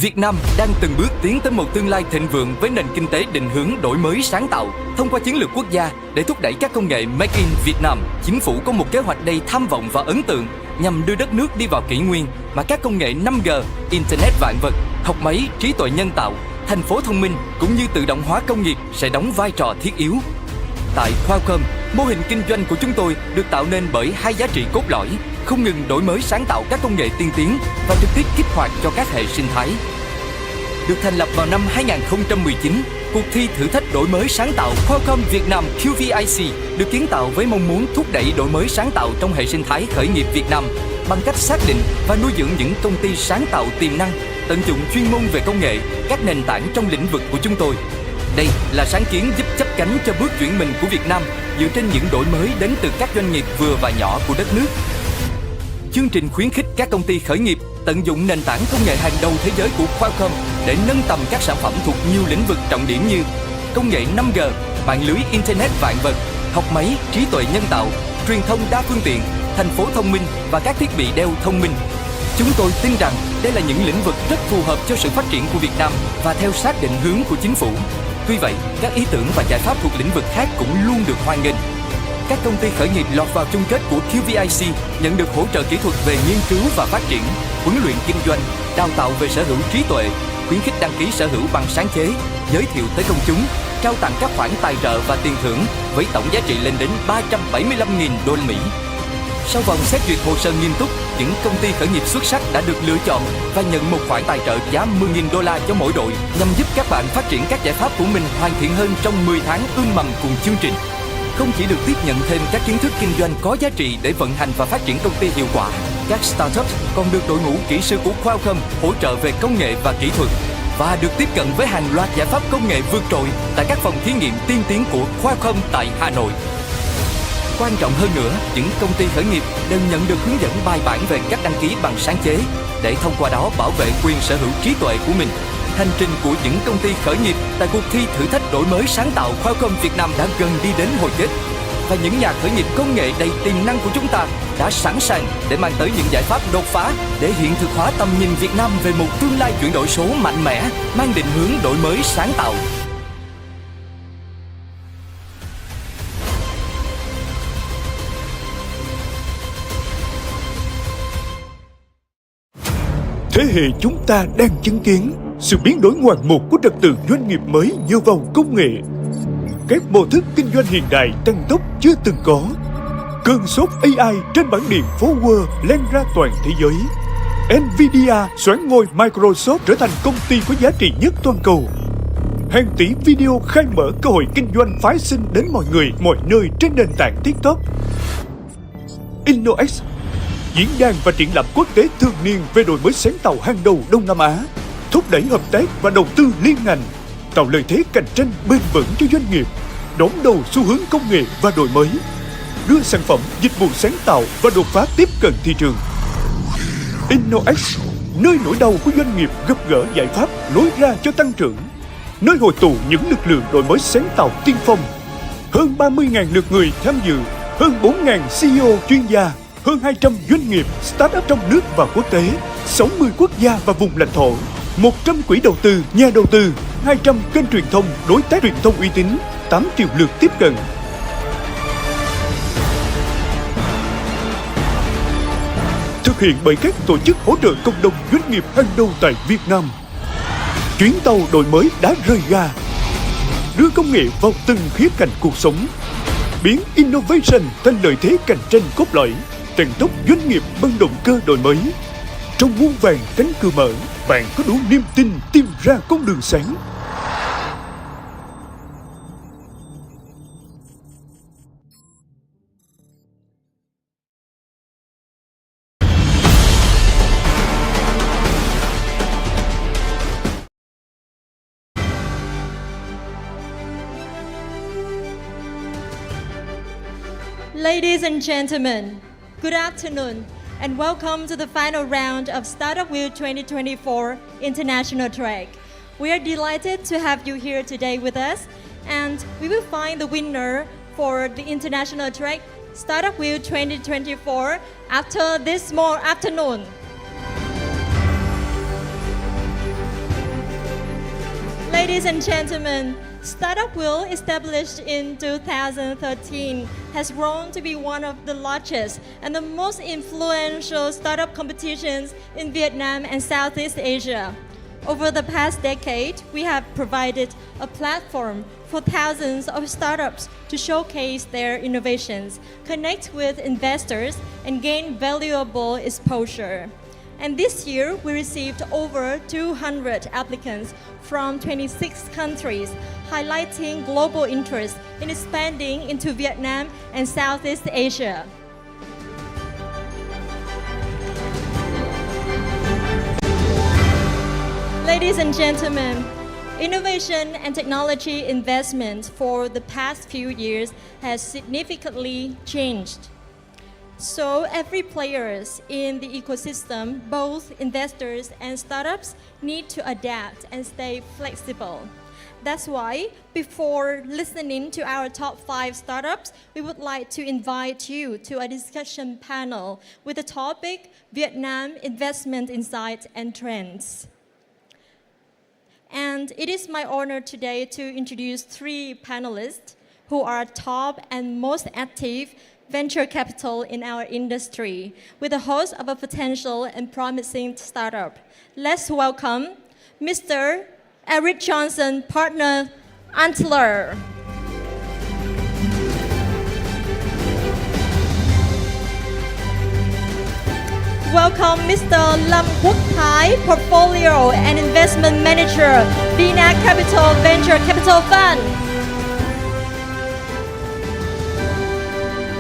Việt Nam đang từng bước tiến tới một tương lai thịnh vượng với nền kinh tế định hướng đổi mới sáng tạo. Thông qua chiến lược quốc gia để thúc đẩy các công nghệ Make in Việt Nam, chính phủ có một kế hoạch đầy tham vọng và ấn tượng nhằm đưa đất nước đi vào kỷ nguyên mà các công nghệ 5G, Internet vạn vật, học máy, trí tuệ nhân tạo, thành phố thông minh cũng như tự động hóa công nghiệp sẽ đóng vai trò thiết yếu. Tại Qualcomm, mô hình kinh doanh của chúng tôi được tạo nên bởi hai giá trị cốt lõi, không ngừng đổi mới sáng tạo các công nghệ tiên tiến và trực tiếp kích hoạt cho các hệ sinh thái. Được thành lập vào năm 2019, cuộc thi thử thách đổi mới sáng tạo Qualcomm Việt Nam QVIC được kiến tạo với mong muốn thúc đẩy đổi mới sáng tạo trong hệ sinh thái khởi nghiệp Việt Nam bằng cách xác định và nuôi dưỡng những công ty sáng tạo tiềm năng, tận dụng chuyên môn về công nghệ, các nền tảng trong lĩnh vực của chúng tôi. Đây là sáng kiến giúp chấp cánh cho bước chuyển mình của Việt Nam dựa trên những đổi mới đến từ các doanh nghiệp vừa và nhỏ của đất nước. Chương trình khuyến khích các công ty khởi nghiệp tận dụng nền tảng công nghệ hàng đầu thế giới của Qualcomm để nâng tầm các sản phẩm thuộc nhiều lĩnh vực trọng điểm như công nghệ 5G, mạng lưới Internet vạn vật, học máy, trí tuệ nhân tạo, truyền thông đa phương tiện, thành phố thông minh và các thiết bị đeo thông minh. Chúng tôi tin rằng đây là những lĩnh vực rất phù hợp cho sự phát triển của Việt Nam và theo sát định hướng của chính phủ. Tuy vậy, các ý tưởng và giải pháp thuộc lĩnh vực khác cũng luôn được hoan nghênh. Các công ty khởi nghiệp lọt vào chung kết của QVIC nhận được hỗ trợ kỹ thuật về nghiên cứu và phát triển, huấn luyện kinh doanh, đào tạo về sở hữu trí tuệ, khuyến khích đăng ký sở hữu bằng sáng chế, giới thiệu tới công chúng, trao tặng các khoản tài trợ và tiền thưởng với tổng giá trị lên đến 375.000 đô la Mỹ. Sau vòng xét duyệt hồ sơ nghiêm túc, những công ty khởi nghiệp xuất sắc đã được lựa chọn và nhận một khoản tài trợ giá 10.000 đô la cho mỗi đội nhằm giúp các bạn phát triển các giải pháp của mình hoàn thiện hơn trong 10 tháng ươm mầm cùng chương trình. Không chỉ được tiếp nhận thêm các kiến thức kinh doanh có giá trị để vận hành và phát triển công ty hiệu quả, các startups còn được đội ngũ kỹ sư của Qualcomm hỗ trợ về công nghệ và kỹ thuật và được tiếp cận với hàng loạt giải pháp công nghệ vượt trội tại các phòng thí nghiệm tiên tiến của Qualcomm tại Hà Nội. Quan trọng hơn nữa, những công ty khởi nghiệp đều nhận được hướng dẫn bài bản về cách đăng ký bằng sáng chế để thông qua đó bảo vệ quyền sở hữu trí tuệ của mình. Hành trình của những công ty khởi nghiệp tại cuộc thi thử thách đổi mới sáng tạo Qualcomm Việt Nam đã gần đi đến hồi kết. Và những nhà khởi nghiệp công nghệ đầy tiềm năng của chúng ta đã sẵn sàng để mang tới những giải pháp đột phá để hiện thực hóa tầm nhìn Việt Nam về một tương lai chuyển đổi số mạnh mẽ, mang định hướng đổi mới sáng tạo. Thế hệ chúng ta đang chứng kiến sự biến đổi ngoạn mục của trật tự doanh nghiệp mới nhờ vào công nghệ. Các mô thức kinh doanh hiện đại tăng tốc chưa từng có. Cơn sốt AI trên bản điện phố World lan ra toàn thế giới. Nvidia soán ngôi Microsoft trở thành công ty có giá trị nhất toàn cầu. Hàng tỷ video khai mở cơ hội kinh doanh phái sinh đến mọi người, mọi nơi trên nền tảng TikTok. InnoEx, diễn đàn và triển lãm quốc tế thường niên về đổi mới sáng tạo hàng đầu Đông Nam Á, thúc đẩy hợp tác và đầu tư liên ngành, tạo lợi thế cạnh tranh bền vững cho doanh nghiệp, đón đầu xu hướng công nghệ và đổi mới, đưa sản phẩm, dịch vụ sáng tạo và đột phá tiếp cận thị trường. InnoEx, nơi nỗi đau của doanh nghiệp gặp gỡ giải pháp lối ra cho tăng trưởng, nơi hội tụ những lực lượng đổi mới sáng tạo tiên phong. Hơn 30.000 lượt người tham dự, hơn 4.000 CEO chuyên gia, hơn 200 doanh nghiệp, start-up trong nước và quốc tế, 60 quốc gia và vùng lãnh thổ, 100 quỹ đầu tư, nhà đầu tư, 200 kênh truyền thông, đối tác truyền thông uy tín, 8 triệu lượt tiếp cận. Thực hiện bởi các tổ chức hỗ trợ cộng đồng doanh nghiệp hàng đầu tại Việt Nam. Chuyến tàu đổi mới đã rời ga, đưa công nghệ vào từng khía cạnh cuộc sống, biến innovation thành lợi thế cạnh tranh cốt lõi, tăng tốc doanh nghiệp bằng động cơ đổi mới. Trong muôn vàn cánh cửa mở, bạn có đủ niềm tin tìm ra con đường sáng. Ladies and gentlemen, good afternoon and welcome to the final round of Startup Wheel 2024 International Track. We are delighted to have you here today with us, and we will find the winner for the International Track Startup Wheel 2024 after this small afternoon. Ladies and gentlemen, Startup Wheel, established in 2013, has grown to be one of the largest and the most influential startup competitions in Vietnam and Southeast Asia. Over the past decade, we have provided a platform for thousands of startups to showcase their innovations, connect with investors, and gain valuable exposure. And this year, we received over 200 applicants from 26 countries, highlighting global interest in expanding into Vietnam and Southeast Asia. Ladies and gentlemen, innovation and technology investment for the past few years has significantly changed. So every players in the ecosystem, both investors and startups, need to adapt and stay flexible. That's why, before listening to our top 5 startups, we would like to invite you to a discussion panel with the topic Vietnam Investment Insights and Trends. And it is my honor today to introduce 3 panelists who are top and most active venture capital in our industry, with the host of a potential and promising startup. Let's welcome Mr. Eric Johnson, partner Antler. Welcome Mr. Lam Quốc Thái, portfolio and investment manager, Vina Capital Venture Capital Fund.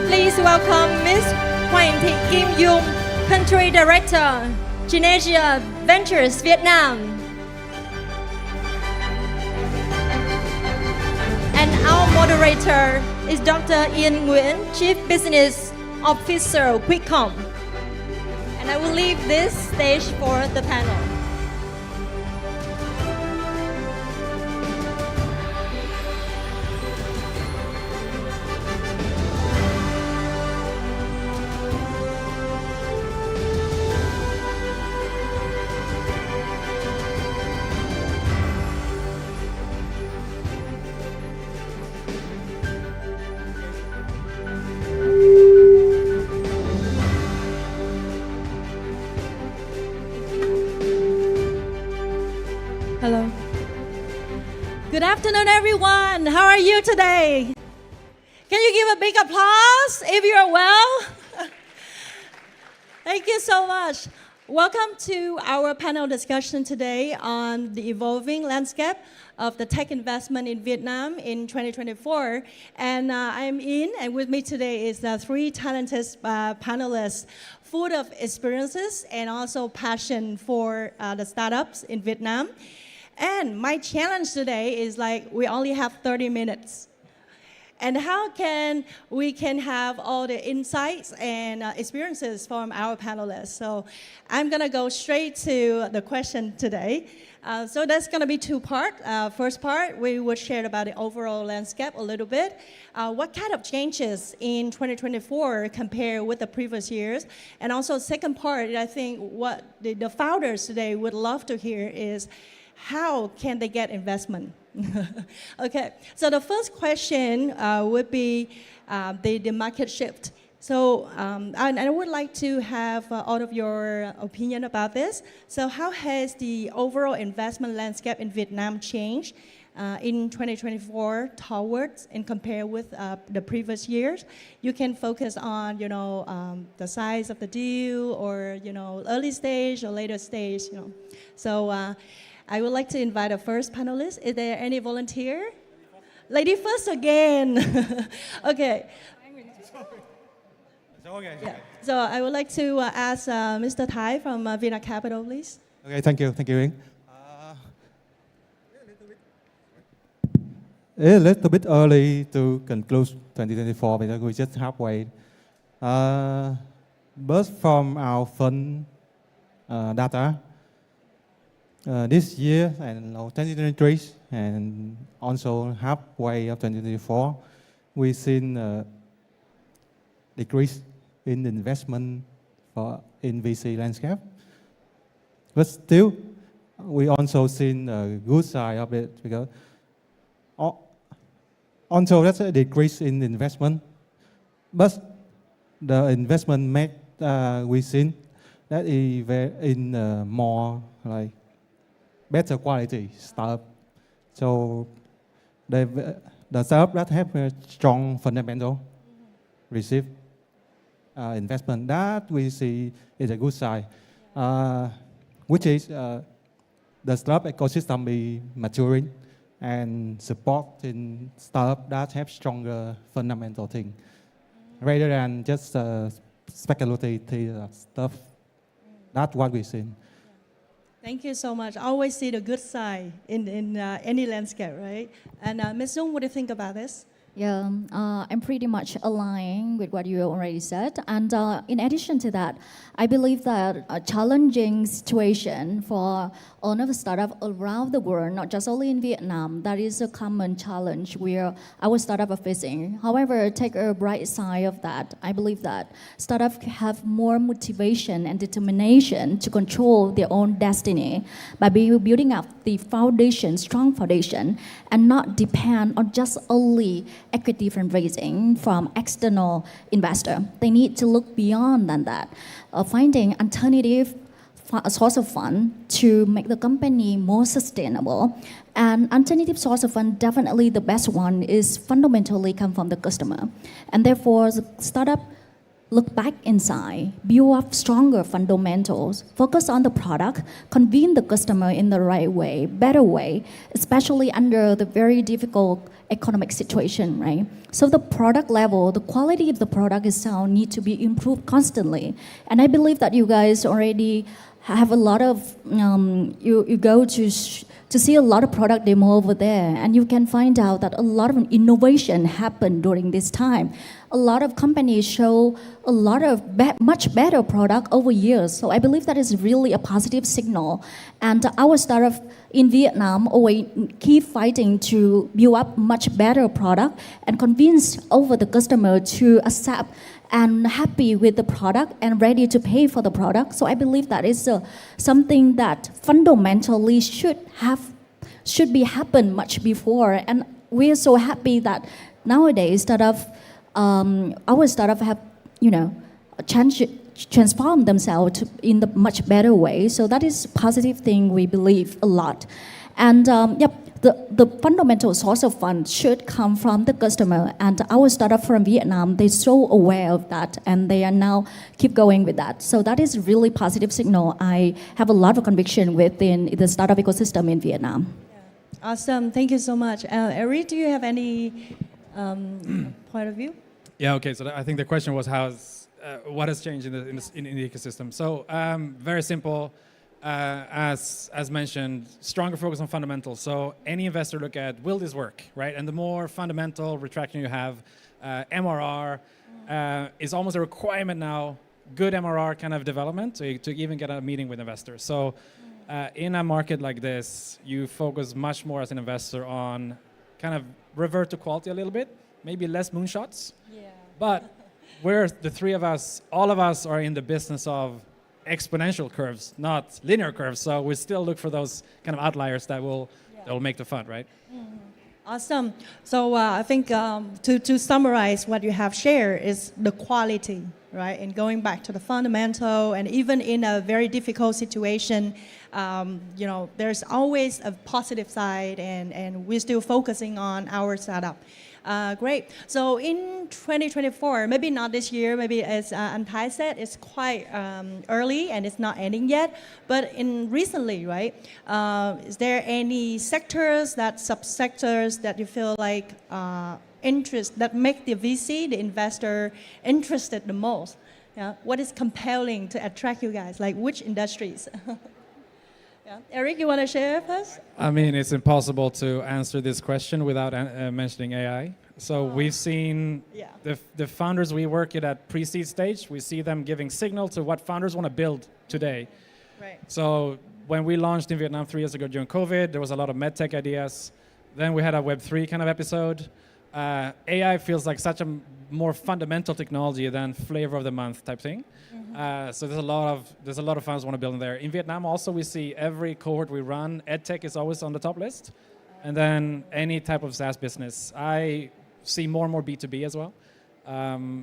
Please welcome Ms. Hoành Thị Kim Dung, Country Director, Genesia Ventures Vietnam. And our moderator is Dr. Yên Nguyen, Chief Business Officer, Quốc. And I will leave this stage for the panel. Hello. Good afternoon, everyone. How are you today? Can you give a big applause if you are well? Thank you so much. Welcome to our panel discussion today on the evolving landscape of the tech investment in Vietnam in 2024. And I'm In, and with me today is 3 talented panelists full of experiences and also passion for the startups in Vietnam. And my challenge today is we only have 30 minutes. And how can we have all the insights and experiences from our panelists? So I'm going to go straight to the question today. So that's going to be 2 parts. First part, we will share about the overall landscape a little bit. What kind of changes in 2024 compared with the previous years? And also second part, I think what the founders today would love to hear is how can they get investment? Okay, so the first question would be the market shift. So I would like to have all of your opinion about this. So how has the overall investment landscape in Vietnam changed in 2024 towards and compare with the previous years? You can focus on, the size of the deal or, early stage or later stage, So I would like to invite a first panelist. Is there any volunteer? Lady first again. Okay. Yeah. So I would like to ask Mr. Thái from Vina Capital, please. Okay, thank you, Ying. It's a little bit early to conclude 2024 because we're just halfway. But from our fund data, this year and 2023 and also halfway of 2024, we've seen a decrease in investment in VC landscape. But still, we also seen a good side of it because also that's a decrease in investment, but the investment made we seen that is in more like better quality startup. So the startup that have a strong fundamental receive investment that we see is a good side, which is the startup ecosystem is maturing and supporting startup that have stronger fundamental thing rather than just speculative stuff. That's what we've seen. Thank you so much. I always see the good side in any landscape, right? And Ms. Dung, what do you think about this? Yeah, I'm pretty much aligned with what you already said. And in addition to that, I believe that a challenging situation for all of the startups around the world, not just only in Vietnam, that is a common challenge where our startups are facing. However, take a bright side of that. I believe that startups have more motivation and determination to control their own destiny by building up the foundation, strong foundation, and not depend on just only equity fundraising from external investor. They need to look beyond than that, finding alternative source of fund to make the company more sustainable. And alternative source of fund, definitely the best one is fundamentally come from the customer. And therefore, the startup look back inside, build up stronger fundamentals, focus on the product, convene the customer in the right way, better way, especially under the very difficult economic situation, right? So the product level, the quality of the product itself need to be improved constantly. And I believe that you guys already have a lot of, you go to see a lot of product demo over there, and you can find out that a lot of innovation happened during this time. A lot of companies show a lot of much better product over years. So I believe that is really a positive signal. And our startup in Vietnam always keep fighting to build up much better product and convince over the customer to accept and happy with the product and ready to pay for the product. So I believe that is something that fundamentally should be happen much before. And we're so happy that nowadays our startup have transformed themselves in the much better way. So that is a positive thing we believe a lot. And the fundamental source of funds should come from the customer. And our startup from Vietnam, they're so aware of that, and they are now keep going with that. So that is really positive signal. I have a lot of conviction within the startup ecosystem in Vietnam. Yeah. Awesome. Thank you so much. Eric, do you have any point of view? Yeah. Okay. So I think the question was what has changed in the ecosystem. So very simple. As mentioned, stronger focus on fundamentals. So any investor look at, will this work, right? And the more fundamental retraction you have, MRR is almost a requirement now. Good MRR kind of development to even get a meeting with investors. So in a market like this, you focus much more as an investor on kind of revert to quality a little bit, maybe less moonshots. Yeah. But we're the three of us, all of us are in the business of exponential curves, not linear curves. So we still look for those kind of outliers that will make the fund, right? Mm-hmm. Awesome. So I think to summarize what you have shared is the quality, right? And going back to the fundamental, and even in a very difficult situation, there's always a positive side, and we're still focusing on our startup. Great. So in 2024, maybe not this year, maybe as Antai said, it's quite early and it's not ending yet. But recently, right, is there any sectors, subsectors that you feel like interest, that make the VC, the investor, interested the most? Yeah. What is compelling to attract you guys? Like which industries? Yeah. Eric, you want to share first? I mean, it's impossible to answer this question without mentioning AI. So we've seen the founders we work at pre-seed stage, we see them giving signal to what founders want to build today. Right. So when we launched in Vietnam 3 years ago during COVID, there was a lot of medtech ideas. Then we had a Web3 kind of episode. AI feels like such a more fundamental technology than flavor of the month type thing. Mm-hmm. So there's a lot of funds want to build in there. In Vietnam, also we see every cohort we run, EdTech is always on the top list, and then any type of SaaS business. I see more and more B2B as well.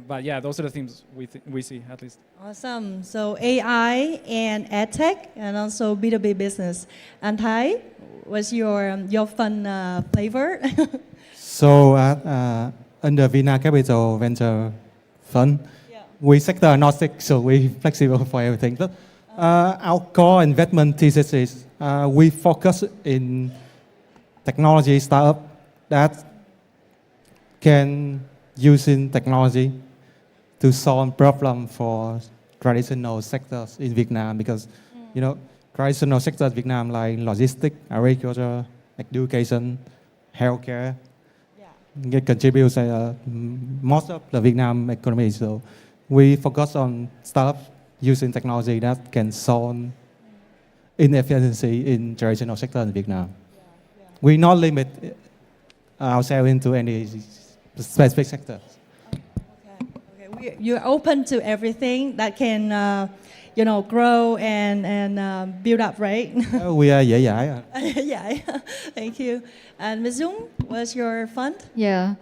But yeah, those are the themes we see at least. Awesome. So AI and EdTech and also B2B business. And Thái, what's your fun flavor? So under Vina Capital Venture Fund, we sector agnostic, so we flexible for everything. But our core investment thesis is we focus in technology startup that can using technology to solve problem for traditional sectors in Vietnam, because you know traditional sectors in Vietnam like logistics, agriculture, education, healthcare, it contributes most of the Vietnam economy. So we focus on startups using technology that can solve inefficiency in traditional sector in Vietnam. We not limit ourselves into any specific sector. Okay. You're open to everything that can, grow and build up, right? We are dễ dãi. Yeah. Thank you. And Ms. Dung, what's your fund? Yeah,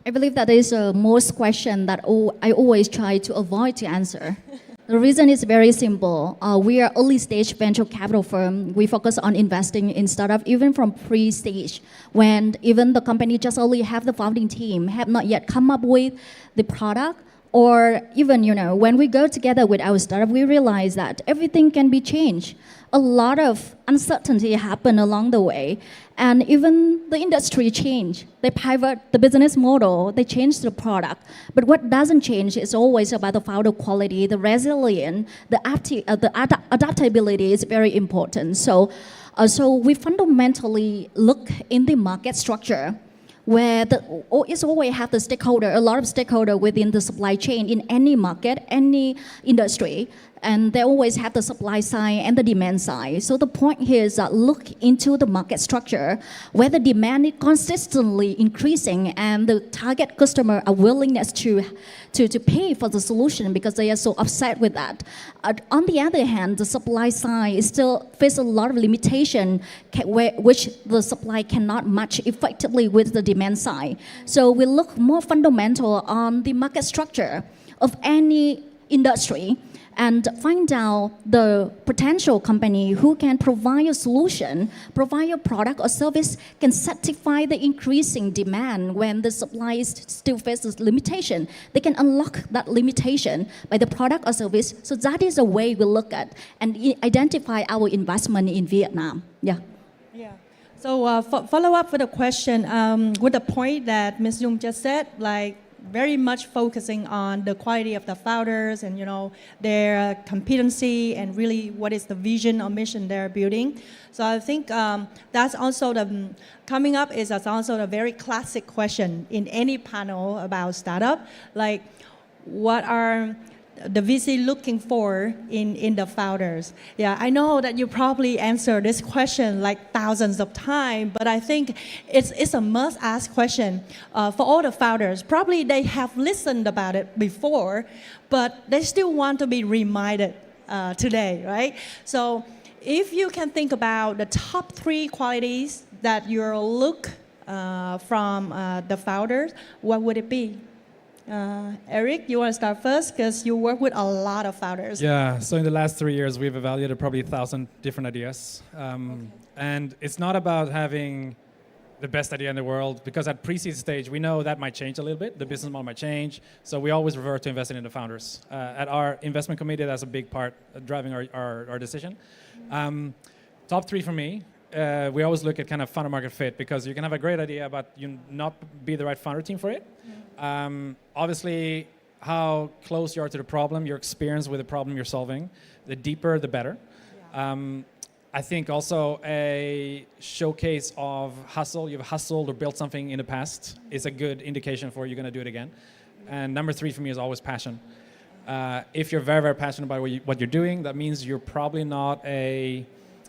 I believe that is most question that I always try to avoid to answer. The reason is very simple. We are early stage venture capital firm. We focus on investing in startup even from pre-stage, when even the company just only have the founding team, have not yet come up with the product. Or even, when we go together with our startup, we realize that everything can be changed. A lot of uncertainty happen along the way. And even the industry change. They pivot the business model, they change the product. But what doesn't change is always about the founder quality, the resilience, the adaptability is very important. So we fundamentally look in the market structure, where it's always have the stakeholder, a lot of stakeholder within the supply chain in any market, any industry, and they always have the supply side and the demand side. So the point here is that look into the market structure, where the demand is consistently increasing and the target customer are willingness to pay for the solution because they are so upset with that. On the other hand, the supply side still face a lot of limitation, which the supply cannot match effectively with the demand side. So we look more fundamental on the market structure of any industry and find out the potential company who can provide a solution, provide a product or service, can satisfy the increasing demand when the supply still faces limitation. They can unlock that limitation by the product or service. So that is a way we look at and identify our investment in Vietnam. Yeah. So follow up with a question with the point that Ms. Dung just said, like very much focusing on the quality of the founders and their competency and really what is the vision or mission they're building. So I think that's also coming up is also a very classic question in any panel about startup, like what are the VC looking for in the founders? Yeah, I know that you probably answered this question like thousands of times, but I think it's a must-ask question for all the founders. Probably they have listened about it before, but they still want to be reminded today, right? So if you can think about the top 3 qualities that you look from the founders, what would it be? Eric, you want to start first because you work with a lot of founders. Yeah, so in the last 3 years, we've evaluated probably 1,000 different ideas. And it's not about having the best idea in the world, because at pre-seed stage, we know that might change a little bit. The business model might change. So we always revert to investing in the founders. At our investment committee, that's a big part driving our decision. Top 3 for me. We always look at kind of founder market fit, because you can have a great idea, but you not be the right founder team for it. Obviously, how close you are to the problem, your experience with the problem you're solving, the deeper, the better. I think also a showcase of hustle. You've hustled or built something in the past is a good indication for you're going to do it again. And number 3 for me is always passion. If you're very, very passionate about what you're doing, that means you're probably not a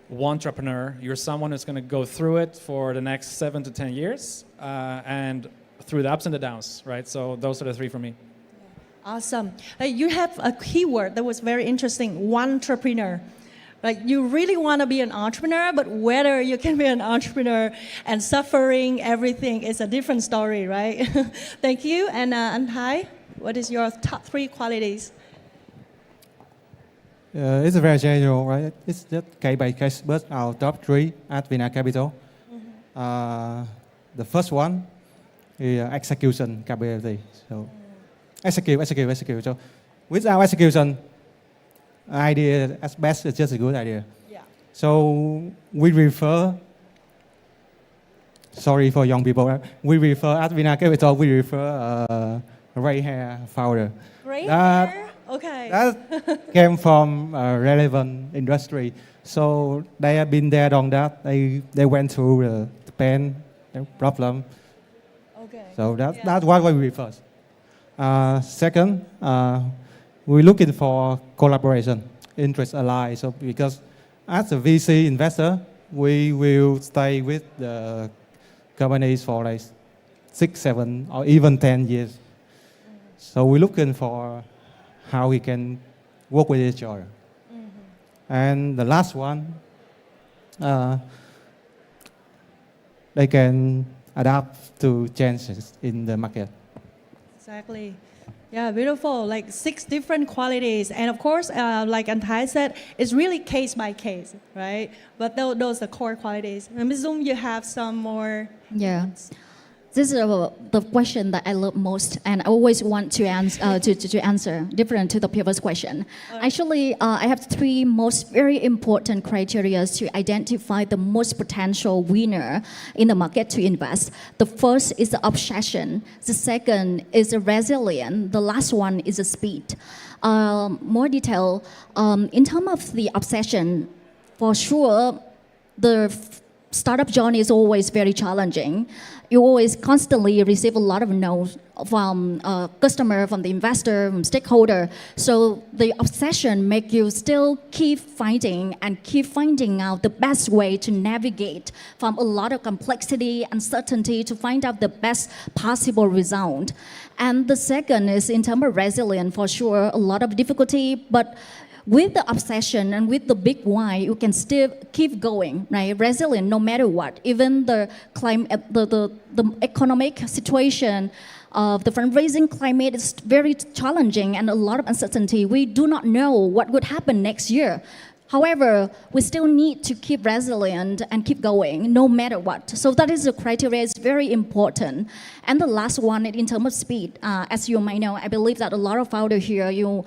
entrepreneur. You're someone who's going to go through it for the next 7 to 10 years and through the ups and the downs, right? So those are the 3 for me. Awesome. You have a keyword that was very interesting, entrepreneur. Like you really want to be an entrepreneur, but whether you can be an entrepreneur and suffering everything is a different story, right? Thank you. And Thai, what is your top 3 qualities? It's very general, right? It's just case by case, but our top 3 at Vietnam Capital. The first one is execution capability. So execute. So without execution, idea at best is just a good idea. Yeah. So we refer. Sorry for young people. We refer at Vietnam Capital. We refer gray hair founder. Gray hair. Okay. That came from a relevant industry. So they have been there, done that. They went through the pain, the problem. Okay. So that's what we refer. Second, we're looking for collaboration, interest allied. So because as a VC investor, we will stay with the companies for like 6, 7, or even 10 years. So we're looking for how we can work with each other. And the last one, they can adapt to changes in the market. Exactly. Yeah, beautiful. Like 6 different qualities. And of course, like Anthai said, it's really case by case, right? But those are core qualities. And Ms. Dung, you have some more. Yeah. This is the question that I love most, and I always want to answer to answer different to the previous question. Actually, I have 3 most very important criteria to identify the most potential winner in the market to invest. The first is the obsession. The second is the resilience. The last one is the speed. More detail in terms of the obsession, for sure, the startup journey is always very challenging. You always constantly receive a lot of no's from customer, from the investor, from stakeholder. So the obsession make you still keep fighting and keep finding out the best way to navigate from a lot of complexity, uncertainty to find out the best possible result. And the second is in terms of resilience, for sure, a lot of difficulty, but with the obsession and with the big why, you can still keep going, right? Resilient no matter what. Even the climate, the economic situation of the fundraising climate is very challenging and a lot of uncertainty. We do not know what would happen next year. However, we still need to keep resilient and keep going no matter what. So that is the criteria, is very important. And the last one, in terms of speed, as you might know, I believe that a lot of founders here, you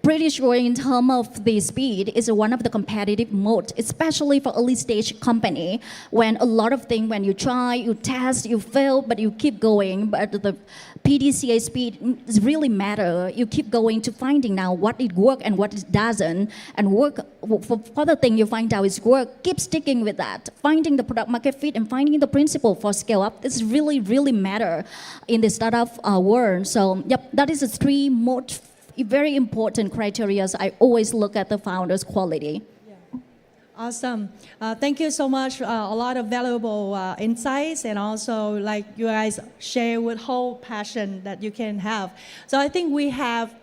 pretty sure in terms of the speed is one of the competitive mode, especially for early stage company, when a lot of things, when you try, you test, you fail, but you keep going. But the PDCA speed really matter. You keep going to finding now what it works and what it doesn't, and work for the thing you find out is work. Keep sticking with that, finding the product market fit and finding the principle for scale up. This really, really matter in the startup world. So yep, that is the 3 most very important criteria. I always look at the founder's quality. Yeah. Awesome. Thank you so much. A lot of valuable insights, and also like you guys share with whole passion that you can have. So I think we have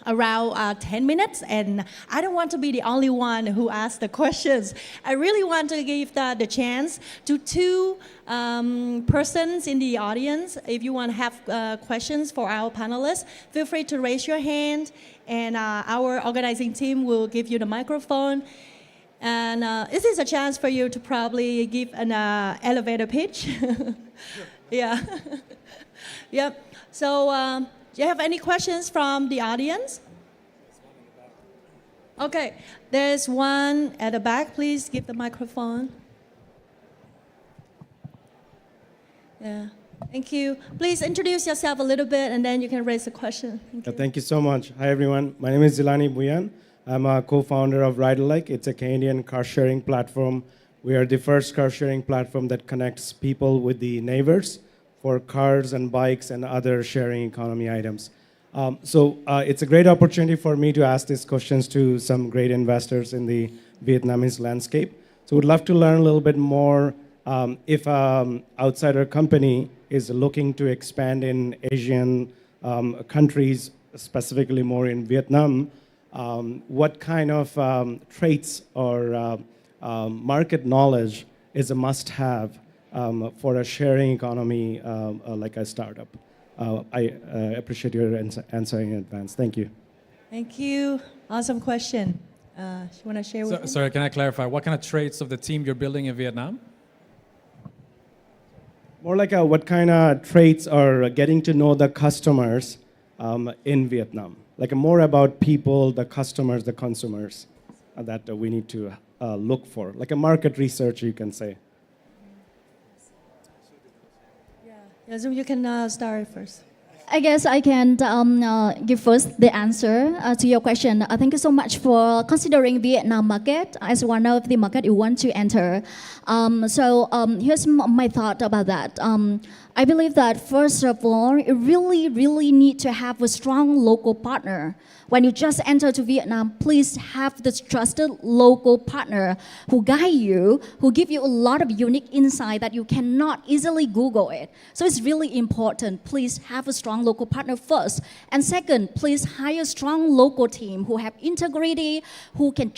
around 10 minutes, and I don't want to be the only one who asks the questions. I really want to give the chance to 2 persons in the audience. If you want to have questions for our panelists, feel free to raise your hand, and our organizing team will give you the microphone. And this is a chance for you to probably give an elevator pitch. Yeah. Yep. So, do you have any questions from the audience? Okay, there's one at the back. Please give the microphone. Yeah, thank you. Please introduce yourself a little bit, and then you can raise a question. Thank you so much. Hi, everyone. My name is Zilani Buyan. I'm a co-founder of Ridealike. It's a Canadian car-sharing platform. We are the first car-sharing platform that connects people with the neighbors for cars and bikes and other sharing economy items. So it's a great opportunity for me to ask these questions to some great investors in the Vietnamese landscape. So would love to learn a little bit more if outsider company is looking to expand in Asian countries, specifically more in Vietnam, what kind of traits or market knowledge is a must-have for a sharing economy like a startup? I appreciate your answering in advance. Thank you. Thank you. Awesome question. You want to share with me? Sorry, can I clarify? What kind of traits of the team you're building in Vietnam? More like what kind of traits are getting to know the customers in Vietnam? Like more about people, the customers, the consumers that we need to look for. Like a market research, you can say. Yeah, so you can start first. I guess I can give first the answer to your question. Thank you so much for considering Vietnam market as one of the market you want to enter. Here's my thought about that. I believe that first of all, you really need to have a strong local partner. When you just enter to Vietnam, please have this trusted local partner who guide you, who give you a lot of unique insight that you cannot easily Google it. So it's really important. Please have a strong local partner first. And second, please hire a strong local team who have integrity, who can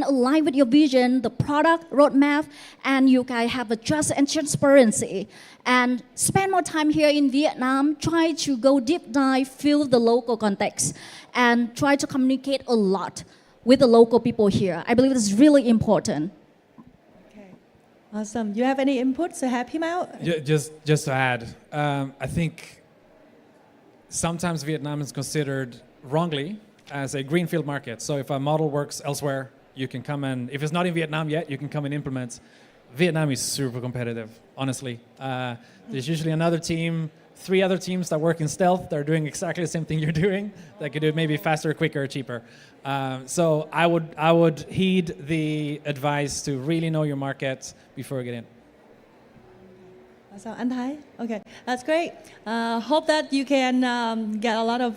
align with your vision, the product roadmap, and you guys have a trust and transparency. And spend more time here in Vietnam, try to go deep dive, feel the local context, and try to communicate a lot with the local people here. I believe it's really important. Okay, awesome. You have any input to help him out? Just to add, I think sometimes Vietnam is considered wrongly as a greenfield market. So if a model works elsewhere, you can come and, if it's not in Vietnam yet, you can come and implement. Vietnam is super competitive, honestly. There's usually another team, 3 other teams that work in stealth. They're doing exactly the same thing you're doing. They could do it maybe faster, quicker, cheaper. So I would heed the advice to really know your market before you get in. So, Anh Thái? Okay, that's great. Hope that you can get a lot of,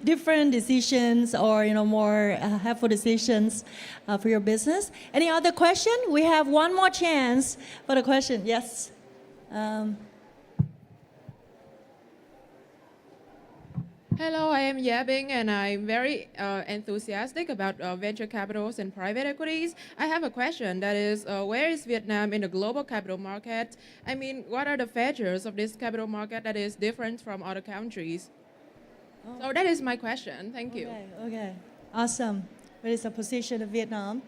different decisions or, more helpful decisions for your business. Any other question? We have one more chance for the question. Yes. Hello, I am Yabing, and I'm very enthusiastic about venture capitals and private equities. I have a question that is, where is Vietnam in the global capital market? I mean, what are the features of this capital market that is different from other countries? Oh. So that is my question. Thank you. Okay. Awesome. What is the position of Vietnam?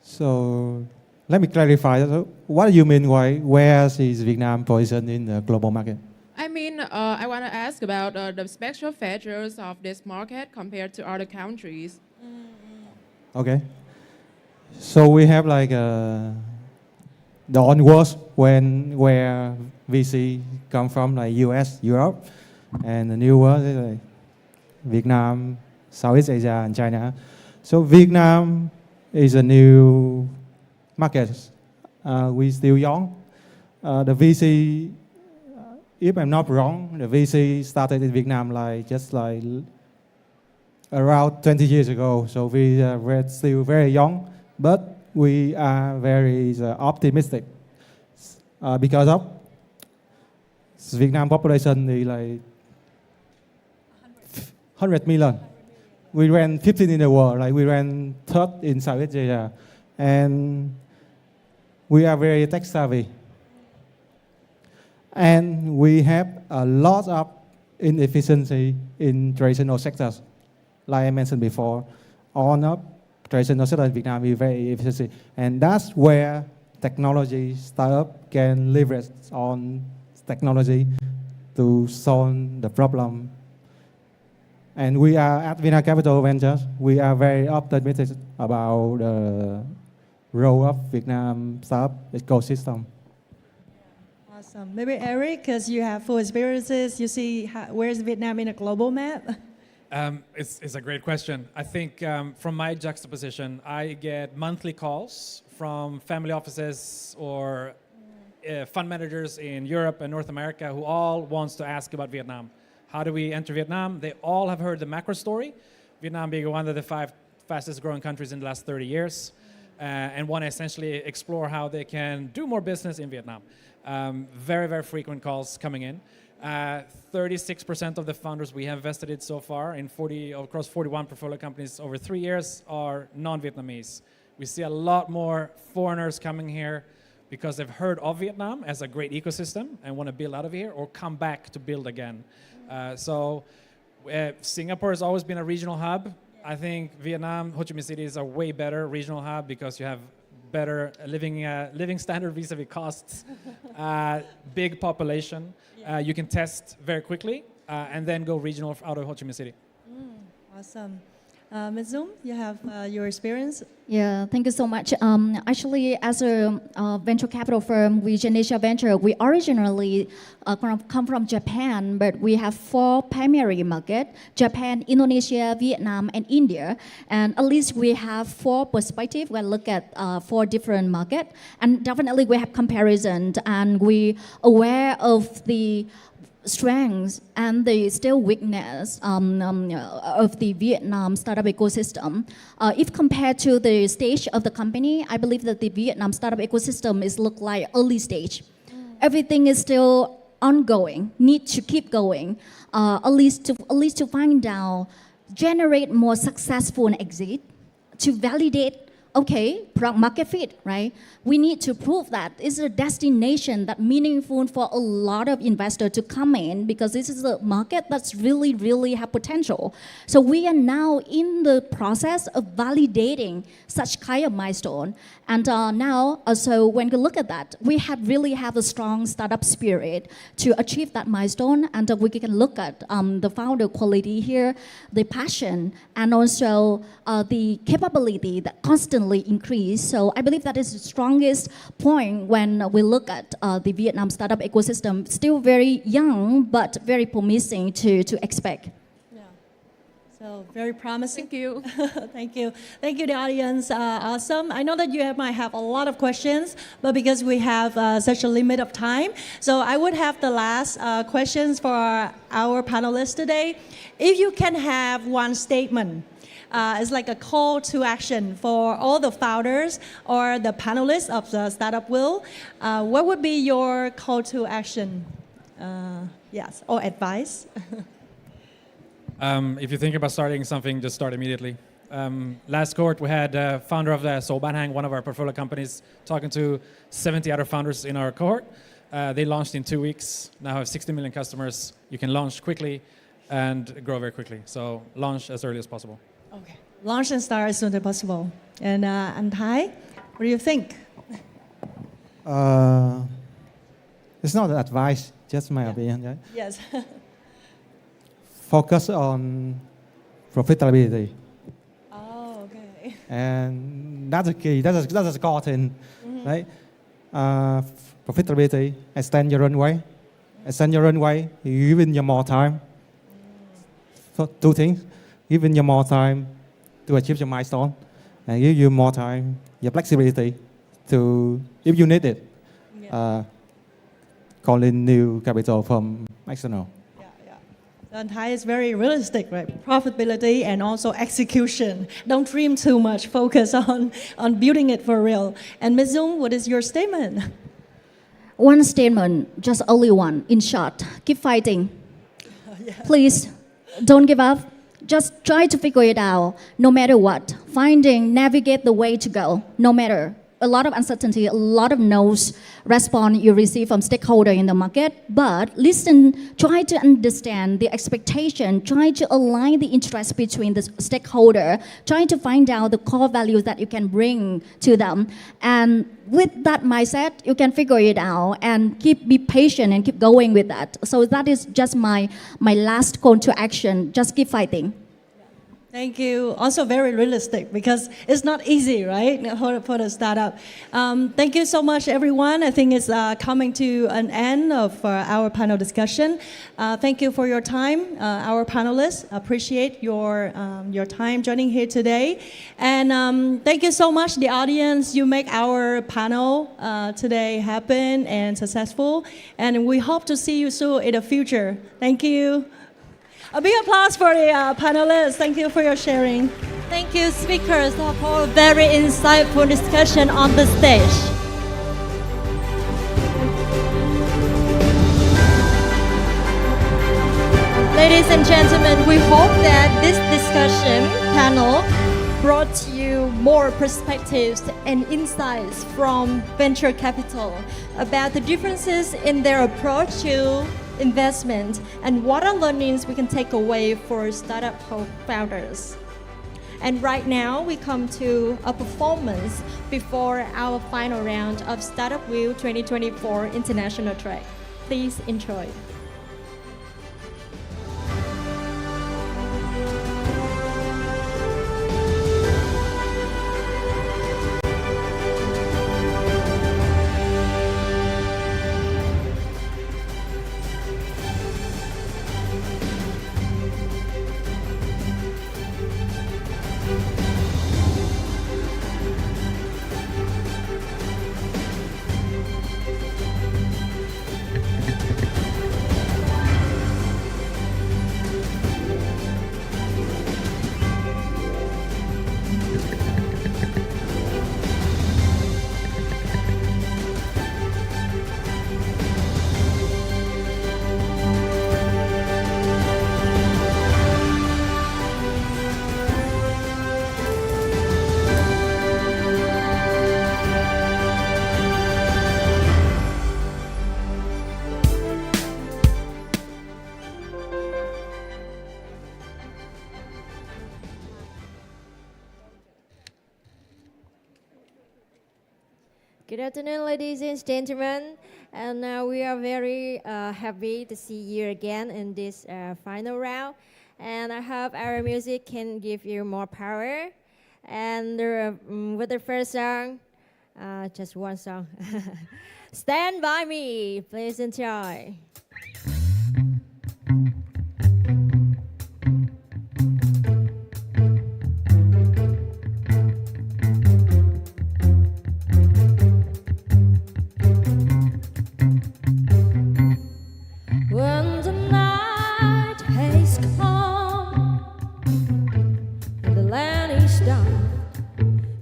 So let me clarify. What do you mean by where is Vietnam positioned in the global market? I mean, I want to ask about the special features of this market compared to other countries. Okay. So we have like the onwards where VC come from, like US, Europe, and the new world is like Vietnam, Southeast Asia, and China. So Vietnam is a new market. We still young. The VC, if I'm not wrong, the VC started in Vietnam just around 20 years ago. So we are still very young, but we are very optimistic because of Vietnam population is like 100 million. We ran 15 in the world, like we ran 3rd in Southeast Asia, and we are very tech savvy. And we have a lot of inefficiency in traditional sectors. Like I mentioned before, all of traditional sectors in Vietnam is very efficient. And that's where technology startup can leverage on technology to solve the problem. And we are at Vietnam Capital Ventures, we are very optimistic about the role of Vietnam startup ecosystem. Awesome. Maybe Eric, because you have full experiences, you see where's Vietnam in a global map? It's a great question. I think from my juxtaposition, I get monthly calls from family offices or fund managers in Europe and North America who all wants to ask about Vietnam. How do we enter Vietnam? They all have heard the macro story, Vietnam being one of the 5 fastest growing countries in the last 30 years. and want to essentially explore how they can do more business in Vietnam. Very, very frequent calls coming in. 36% of the founders we have invested in so far in across 41 portfolio companies over 3 years are non-Vietnamese. We see a lot more foreigners coming here because they've heard of Vietnam as a great ecosystem and want to build out of here or come back to build again. Singapore has always been a regional hub. I think Vietnam, Ho Chi Minh City is a way better regional hub because you have better living standard vis-a-vis costs, big population. You can test very quickly and then go regional out of Ho Chi Minh City. Awesome. Ms. Zoom, you have your experience? Yeah, thank you so much. Actually, as a venture capital firm, we Genesia Venture, we originally come from Japan, but we have 4 primary markets: Japan, Indonesia, Vietnam, and India. And at least we have 4 perspectives when look at 4 different markets. And definitely we have comparisons, and we aware of the strengths and the still weakness of the Vietnam startup ecosystem. If compared to the stage of the company, I believe that the Vietnam startup ecosystem is look like early stage. Everything is still ongoing, need to keep going, at least to find out, generate more successful exit, to validate. Okay, product market fit, right? We need to prove that it's a destination that meaningful for a lot of investors to come in because this is a market that's really, really have potential. So we are now in the process of validating such kind of milestone. And now, so when we look at that, we really have a strong startup spirit to achieve that milestone. And we can look at the founder quality here, the passion, and also the capability that constantly increase. So I believe that is the strongest point when we look at the Vietnam startup ecosystem. Still very young, but very promising to expect. Yeah. So very promising. Thank you. Thank you. Thank you, the audience. Awesome. I know that you might have a lot of questions, but because we have such a limit of time, so I would have the last questions for our panelists today. If you can have one statement, it's like a call to action for all the founders or the panelists of the Startup Wheel. What would be your call to action? Yes, or advice? If you think about starting something, just start immediately. Last cohort, we had founder of the Bảng Hành, one of our portfolio companies, talking to 70 other founders in our cohort. They launched in 2 weeks, now have 60 million customers. You can launch quickly and grow very quickly. So launch as early as possible. Okay. Launch and start as soon as possible. And Thai, what do you think? It's not advice, just my opinion. Right? Yes. Focus on profitability. Oh, okay. And that's the key. That's the core thing, right? Profitability. Extend your runway. Extend your runway. You give you more time. So 2 things. Giving you more time to achieve your milestone, and give you more time, your flexibility to, if you need it, call in new capital from external. And Thai is very realistic, right? Profitability and also execution. Don't dream too much. Focus on building it for real. And Ms. Dung, what is your statement? One statement, just only one. In short, keep fighting. Please, don't give up. Just try to figure it out, no matter what. Navigate the way to go, no matter. A lot of uncertainty, a lot of no's response you receive from stakeholder in the market, but listen, try to understand the expectation, try to align the interest between the stakeholder, try to find out the core values that you can bring to them. And with that mindset, you can figure it out and be patient and keep going with that. So that is just my last call to action. Just keep fighting. Thank you. Also very realistic because it's not easy, right, for the startup. Thank you so much, everyone. I think it's coming to an end of our panel discussion. Thank you for your time, our panelists. Appreciate your time joining here today. And thank you so much, the audience. You make our panel today happen and successful. And we hope to see you soon in the future. Thank you. A big applause for the panelists. Thank you for your sharing. Thank you, speakers, for a very insightful discussion on the stage. Ladies and gentlemen, we hope that this discussion panel brought you more perspectives and insights from venture capital about the differences in their approach to investment and what are learnings we can take away for startup founders. And right now we come to a performance before our final round of Startup Wheel 2024 International Track. Please enjoy. Good afternoon, ladies and gentlemen. And we are very happy to see you again in this final round. And I hope our music can give you more power. And with the first song, just one song, Stand By Me. Please enjoy. When the night has come and the land is dark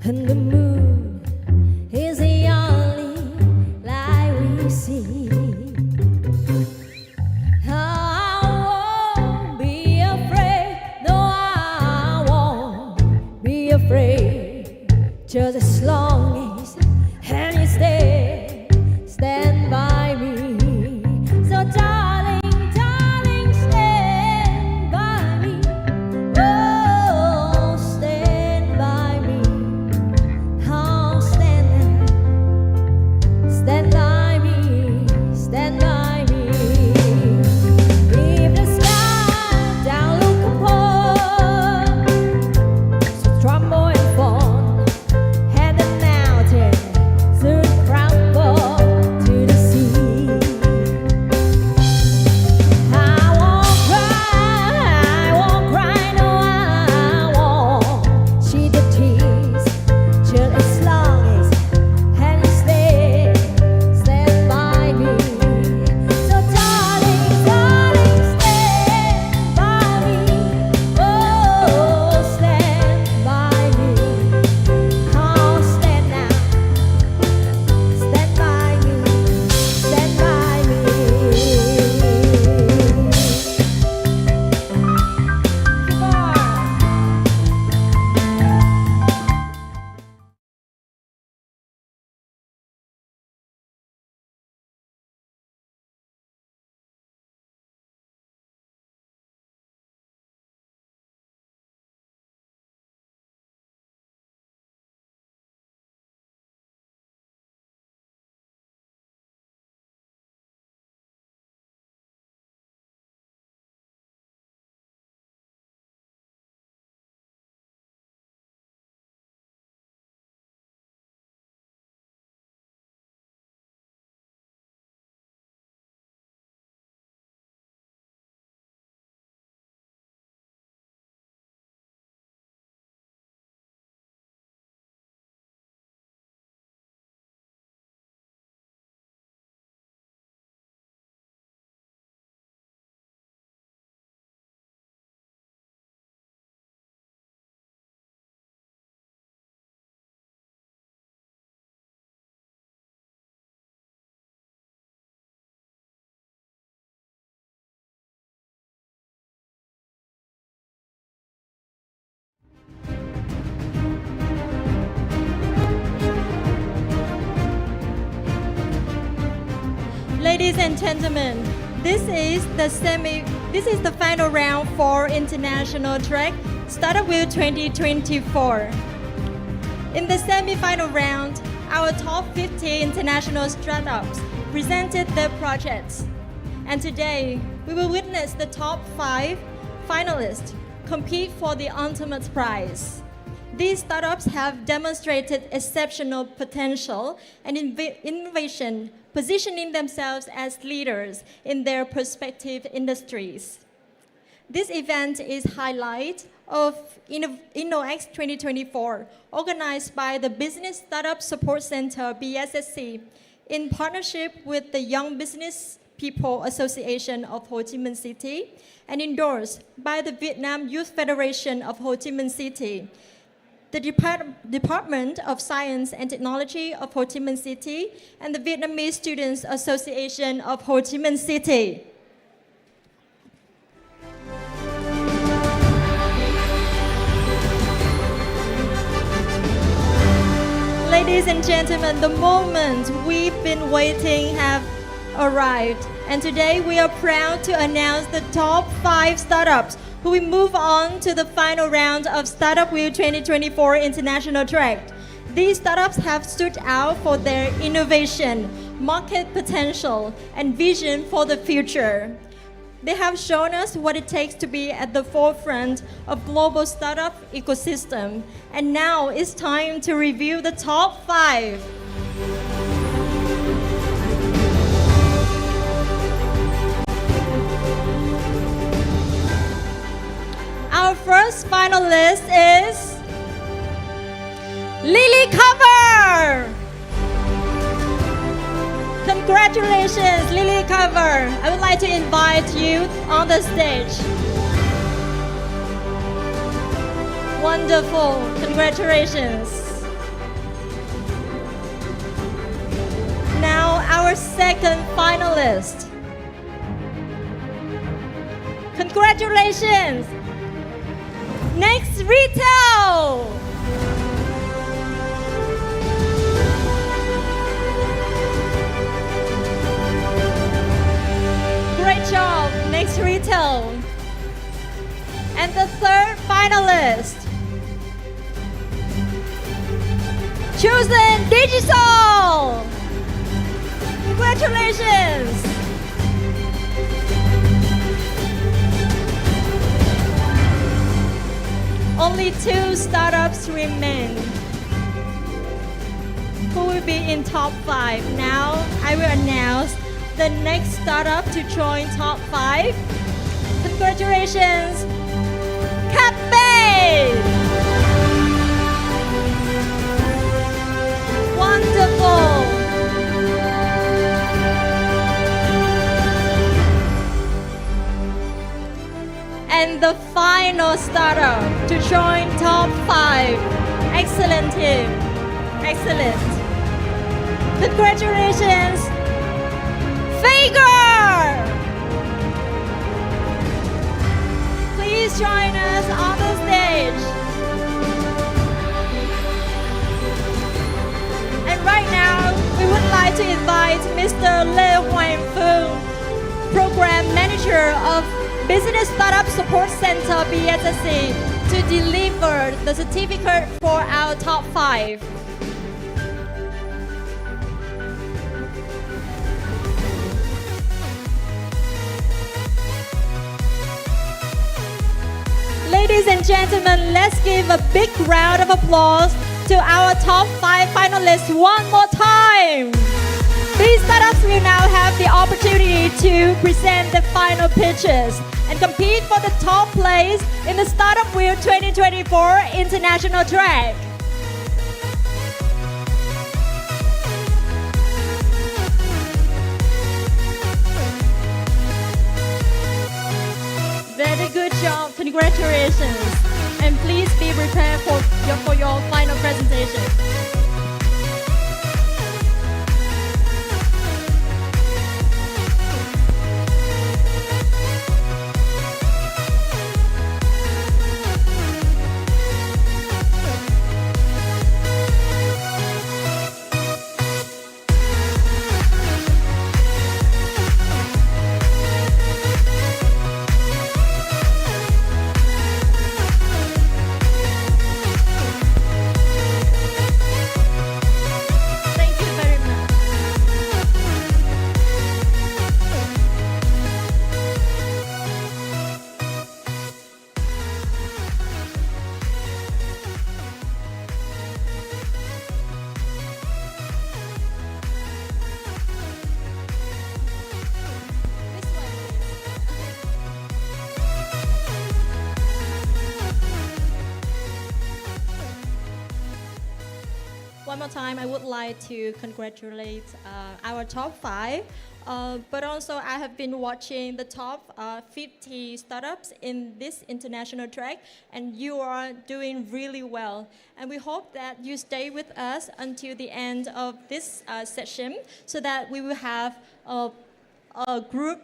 and the moon is the only light we see, I won't be afraid. No, I won't be afraid. Just as long as you stand by me. So darling, stand by me. Oh, stand by me. Oh, stand by me. Stand by me. If the sky down look upon, so tremble and fall, and the Ladies and gentlemen, this is the final round for international track Startup Wheel 2024. In the semi-final round, our top 50 international startups presented their projects. And today, we will witness the top 5 finalists compete for the ultimate prize. These startups have demonstrated exceptional potential and innovation, positioning themselves as leaders in their respective industries. This event is highlight of InnoEx 2024, organized by the Business Startup Support Center, BSSC, in partnership with the Young Business People Association of Ho Chi Minh City, and endorsed by the Vietnam Youth Federation of Ho Chi Minh City, the Department of Science and Technology of Ho Chi Minh City, and the Vietnamese Students Association of Ho Chi Minh City. Ladies and gentlemen, the moment we've been waiting have arrived, and today we are proud to announce the top 5 startups who will move on to the final round of Startup Wheel 2024 International Track. These startups have stood out for their innovation, market potential, and vision for the future. They have shown us what it takes to be at the forefront of global startup ecosystem. And now it's time to review the top 5. Our first finalist is Lily Cover. Congratulations, Lily Cover. I would like to invite you on the stage. Wonderful. Congratulations. Now our second finalist. Congratulations. Next Retail. Great job, Next Retail. And the third finalist, Chosen Digital. Congratulations. Only 2 startups remain who will be in top 5. Now I will announce the next startup to join top 5. Congratulations, Cafe! Wonderful! And the final startup to join top 5. Excellent team. Excellent. Congratulations, Fager! Please join us on the stage. And right now, we would like to invite Mr. Lê Hoàng Phương, Program Manager of Business Startup Support Center, BSSC, to deliver the certificate for our top 5. Ladies and gentlemen, let's give a big round of applause to our top 5 finalists one more time. These startups will now have the opportunity to present the final pitches and compete for the top place in the Startup Wheel 2024 International Track. Very good job, congratulations. And please be prepared for your final presentation. one more time, I would like to congratulate our top 5. But also, I have been watching the top 50 startups in this international track, and you are doing really well. And we hope that you stay with us until the end of this session, so that we will have a group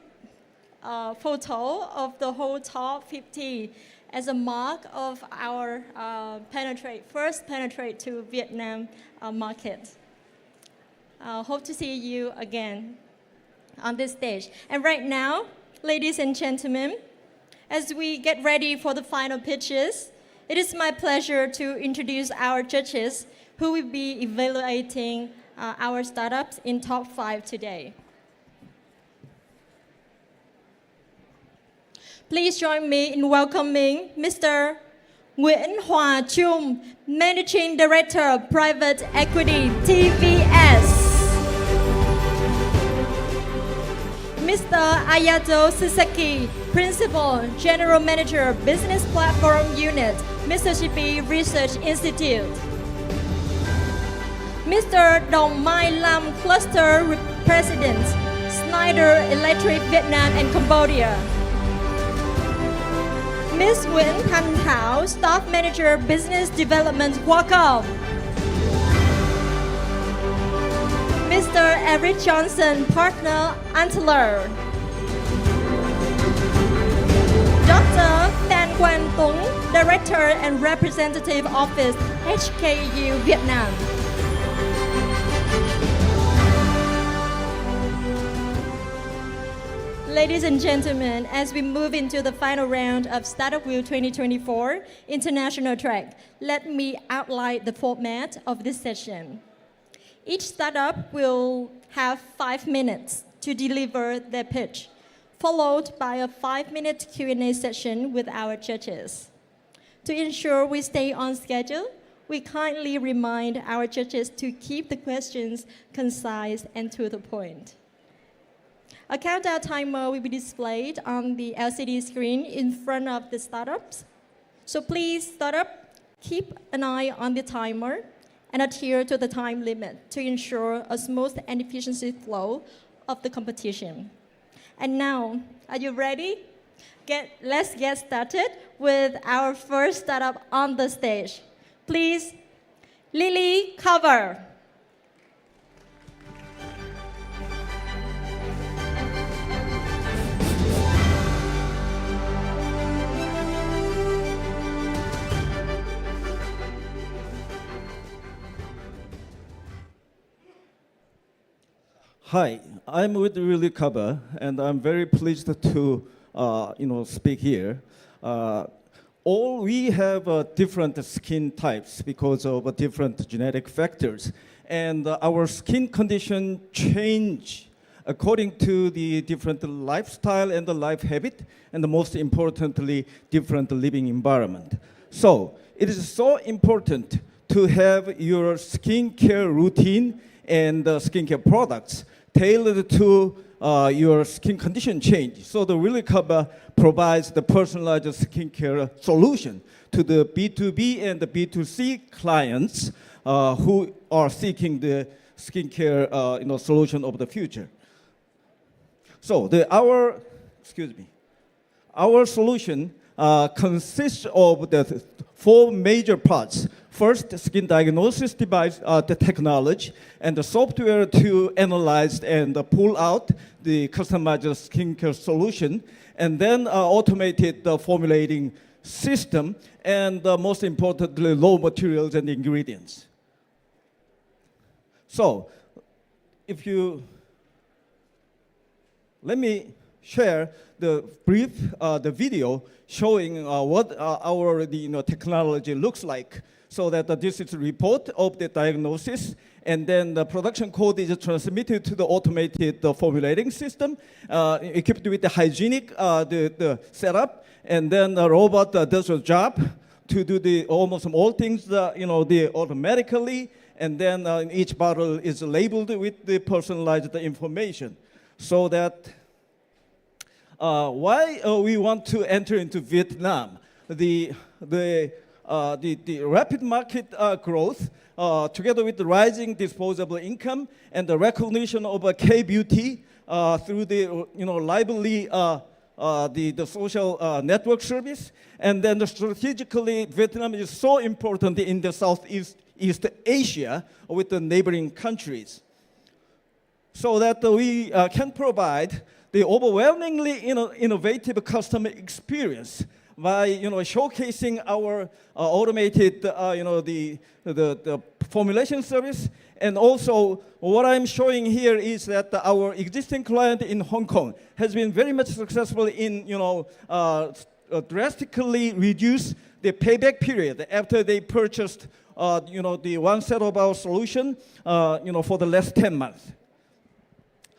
photo of the whole top 50 as a mark of our first penetrate to Vietnam market. Hope to see you again on this stage. And right now, ladies and gentlemen, as we get ready for the final pitches, it is my pleasure to introduce our judges who will be evaluating our startups in top 5 today. Please join me in welcoming Mr. Nguyễn Hòa Trung, Managing Director of Private Equity TVS. Mr. Ayato Sasaki, Principal General Manager, Business Platform Unit, Mississippi Research Institute. Mr. Đồng Mai Lam, Cluster President, Schneider Electric Vietnam and Cambodia. Ms. Nguyễn Thanh Thảo, Staff Manager, Business Development, Qualcomm. Mr. Eric Johnson, Partner, Antler. Dr. Phan Quang Tung, Director and Representative Office, HKU, Vietnam. Ladies and gentlemen, as we move into the final round of Startup Wheel 2024 International Track, let me outline the format of this session. Each startup will have 5 minutes to deliver their pitch, followed by a 5-minute Q&A session with our judges. To ensure we stay on schedule, we kindly remind our judges to keep the questions concise and to the point. A countdown timer will be displayed on the LCD screen in front of the startups. So please, startup, keep an eye on the timer and adhere to the time limit to ensure a smooth and efficient flow of the competition. And now, are you ready? Let's get started with our first startup on the stage. Please, Lily Cover. Hi, I'm with Lily Cover, and I'm very pleased to speak here. All we have different skin types because of different genetic factors, and our skin condition change according to the different lifestyle and the life habit, and most importantly, different living environment. So it is so important to have your skincare routine and skincare products tailored to your skin condition change. So the Lily Cover provides the personalized skincare solution to the B2B and the B2C clients who are seeking the skincare solution of the future. So our solution consists of the 4 major parts. First, skin diagnosis device, the technology, and the software to analyze and pull out the customized skincare solution, and then automated formulating system, and most importantly, raw materials and ingredients. So, let me share the brief the video showing what our technology looks like, so that this is a report of the diagnosis, and then the production code is transmitted to the automated formulating system, equipped with the hygienic the setup, and then the robot does a job to do the almost all things automatically, and then each bottle is labeled with the personalized information, so that why we want to enter into Vietnam. the rapid market growth, together with the rising disposable income and the recognition of K-beauty through the lively the social network service, and then strategically Vietnam is so important in the Southeast Asia with the neighboring countries, so that we can provide the overwhelmingly innovative customer experience by showcasing our automated the formulation service. And also what I'm showing here is that our existing client in Hong Kong has been very much successful in drastically reduce the payback period after they purchased the one set of our solution for the last 10 months.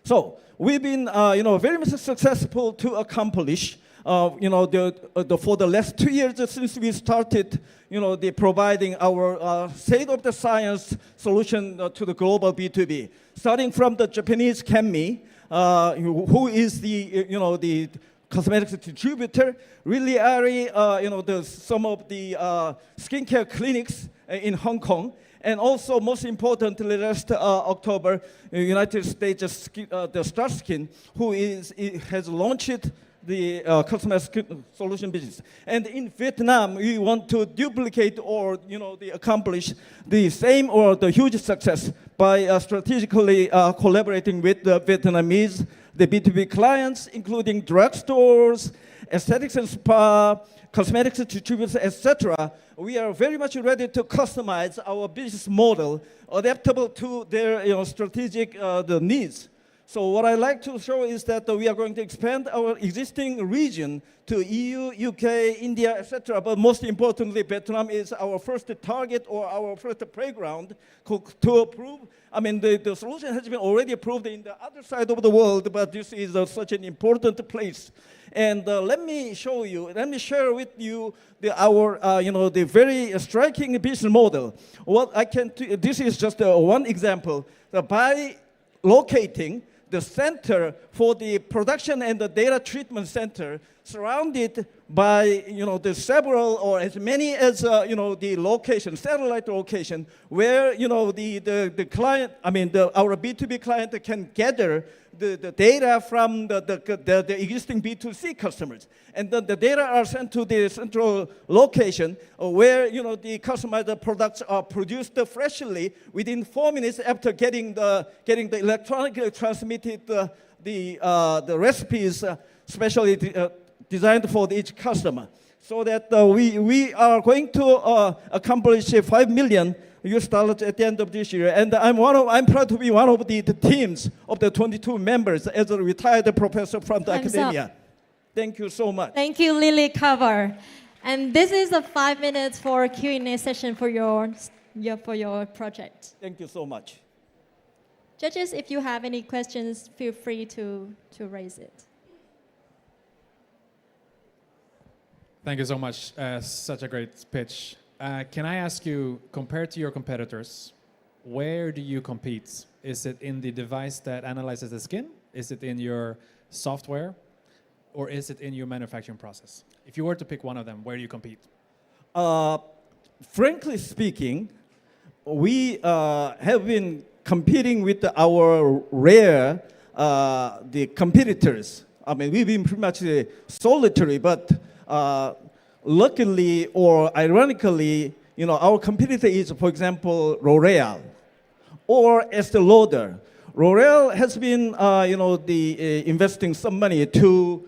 So we've been very much successful to accomplish for the last 2 years since we started providing our state-of-the-science solution to the global B2B, starting from the Japanese Kenmi, who is the cosmetics distributor, really some of the skincare clinics in Hong Kong, and also most importantly last October, United States the Starskin, who has launched the cosmetic solution business. And in Vietnam, we want to duplicate or accomplish the same or the huge success by strategically collaborating with the Vietnamese, the B2B clients, including drugstores, aesthetics and spa, cosmetics distributors, etc. We are very much ready to customize our business model adaptable to their strategic the needs. So what I like to show is that we are going to expand our existing region to EU, UK, India, etc. But most importantly, Vietnam is our first target or our first playground to approve. I mean, the solution has been already approved in the other side of the world, but this is such an important place. And let me share with you the very striking business model. This is just one example. By locating the center for the production and the data treatment center surrounded by the several or as many as the location, satellite location, where the client, our B2B client can gather the data from the existing B2C customers, and then the data are sent to the central location where the customized products are produced freshly within 4 minutes after getting the electronically transmitted the recipes specially designed for each customer, so that we are going to accomplish $5 million at the end of this year. And I'm proud to be one of the teams of the 22 members as a retired professor from the academia. Thank you so much. Thank you, Lily Cover. And this is a 5 minutes for Q&A session for your project. Thank you so much. Judges, if you have any questions, feel free to raise it. Thank you so much. Such a great pitch. Can I ask you, compared to your competitors, where do you compete? Is it in the device that analyzes the skin? Is it in your software? Or is it in your manufacturing process? If you were to pick one of them, where do you compete? Frankly speaking, we have been competing with our rare the competitors. I mean, we've been pretty much solitary, but luckily or ironically, our competitor is, for example, L'Oreal or Estée Lauder. L'Oreal has been, investing some money to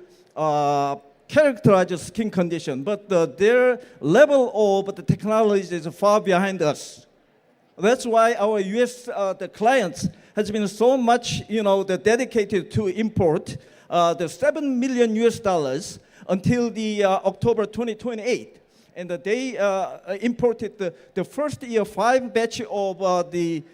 characterize skin condition, but their level of the technology is far behind us. That's why our U.S. The clients has been so much, dedicated to import the $7 million until the October 2028, and they imported the first year 5 batch of the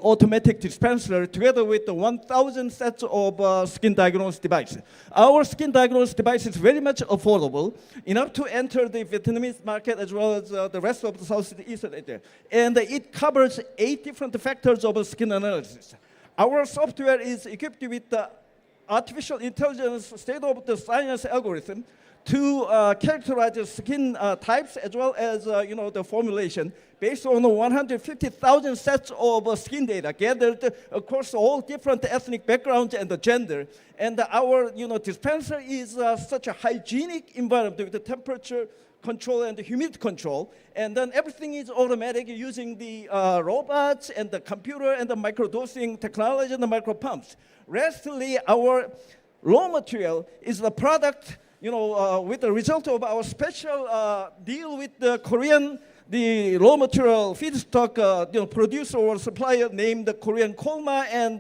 automatic dispenser together with the 1,000 sets of skin diagnosis devices. Our skin diagnosis device is very much affordable, enough to enter the Vietnamese market as well as the rest of the Southeast Asia. And it covers 8 different factors of skin analysis. Our software is equipped with the artificial intelligence state-of-the-science algorithm to characterize the skin types as well as the formulation based on 150,000 sets of skin data gathered across all different ethnic backgrounds and the gender. And our dispenser is such a hygienic environment with the temperature control and the humidity control. And then everything is automatic using the robots and the computer and the microdosing technology and the micro pumps. Lastly, our raw material is the product with the result of our special deal with the Korean, the raw material feedstock producer or supplier named the Korean Kolma and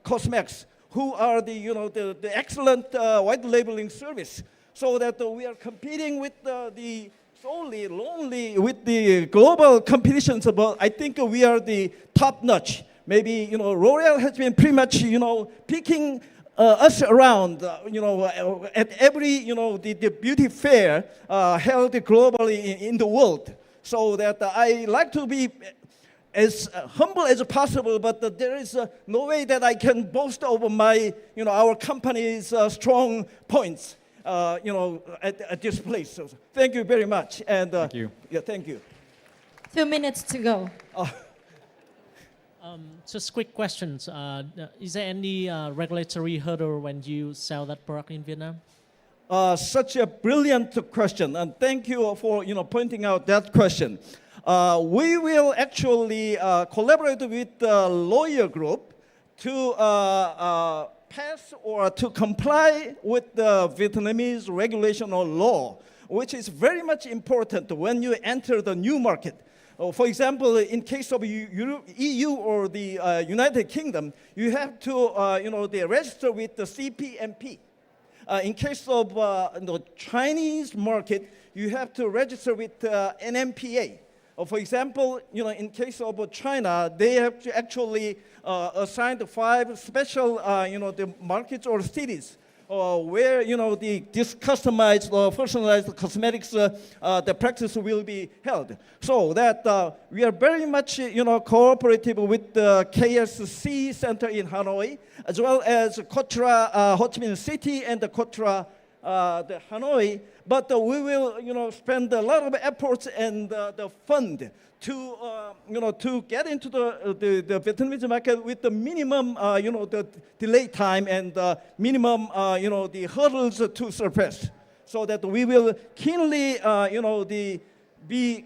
Cosmex, who are the excellent white labeling service, so that we are competing with the lonely with the global competitions. But I think we are the top notch. Maybe L'Oreal has been pretty much picking us around, at every, the beauty fair held globally in the world. So that I like to be as humble as possible, but there is no way that I can boast over my, our company's strong points, at this place. So thank you very much. And thank you. Yeah, thank you. 2 minutes to go. Just quick questions. Is there any regulatory hurdle when you sell that product in Vietnam? Such a brilliant question, and thank you for pointing out that question. We will actually collaborate with the lawyer group to pass or to comply with the Vietnamese regulation or law, which is very much important when you enter the new market. For example, in case of EU or the United Kingdom, you have to they register with the CPMP. In case of the Chinese market, you have to register with NMPA. For example, in case of China, they have to actually assigned 5 special the markets or cities where this customized or personalized cosmetics the practice will be held. So that we are very much cooperative with the KSC Center in Hanoi, as well as Cotra Ho Chi Minh City and the Cotra the Hanoi. But we will spend a lot of efforts and the fund to to get into the Vietnamese market with the minimum the delay time and minimum the hurdles to surpass, so that we will keenly be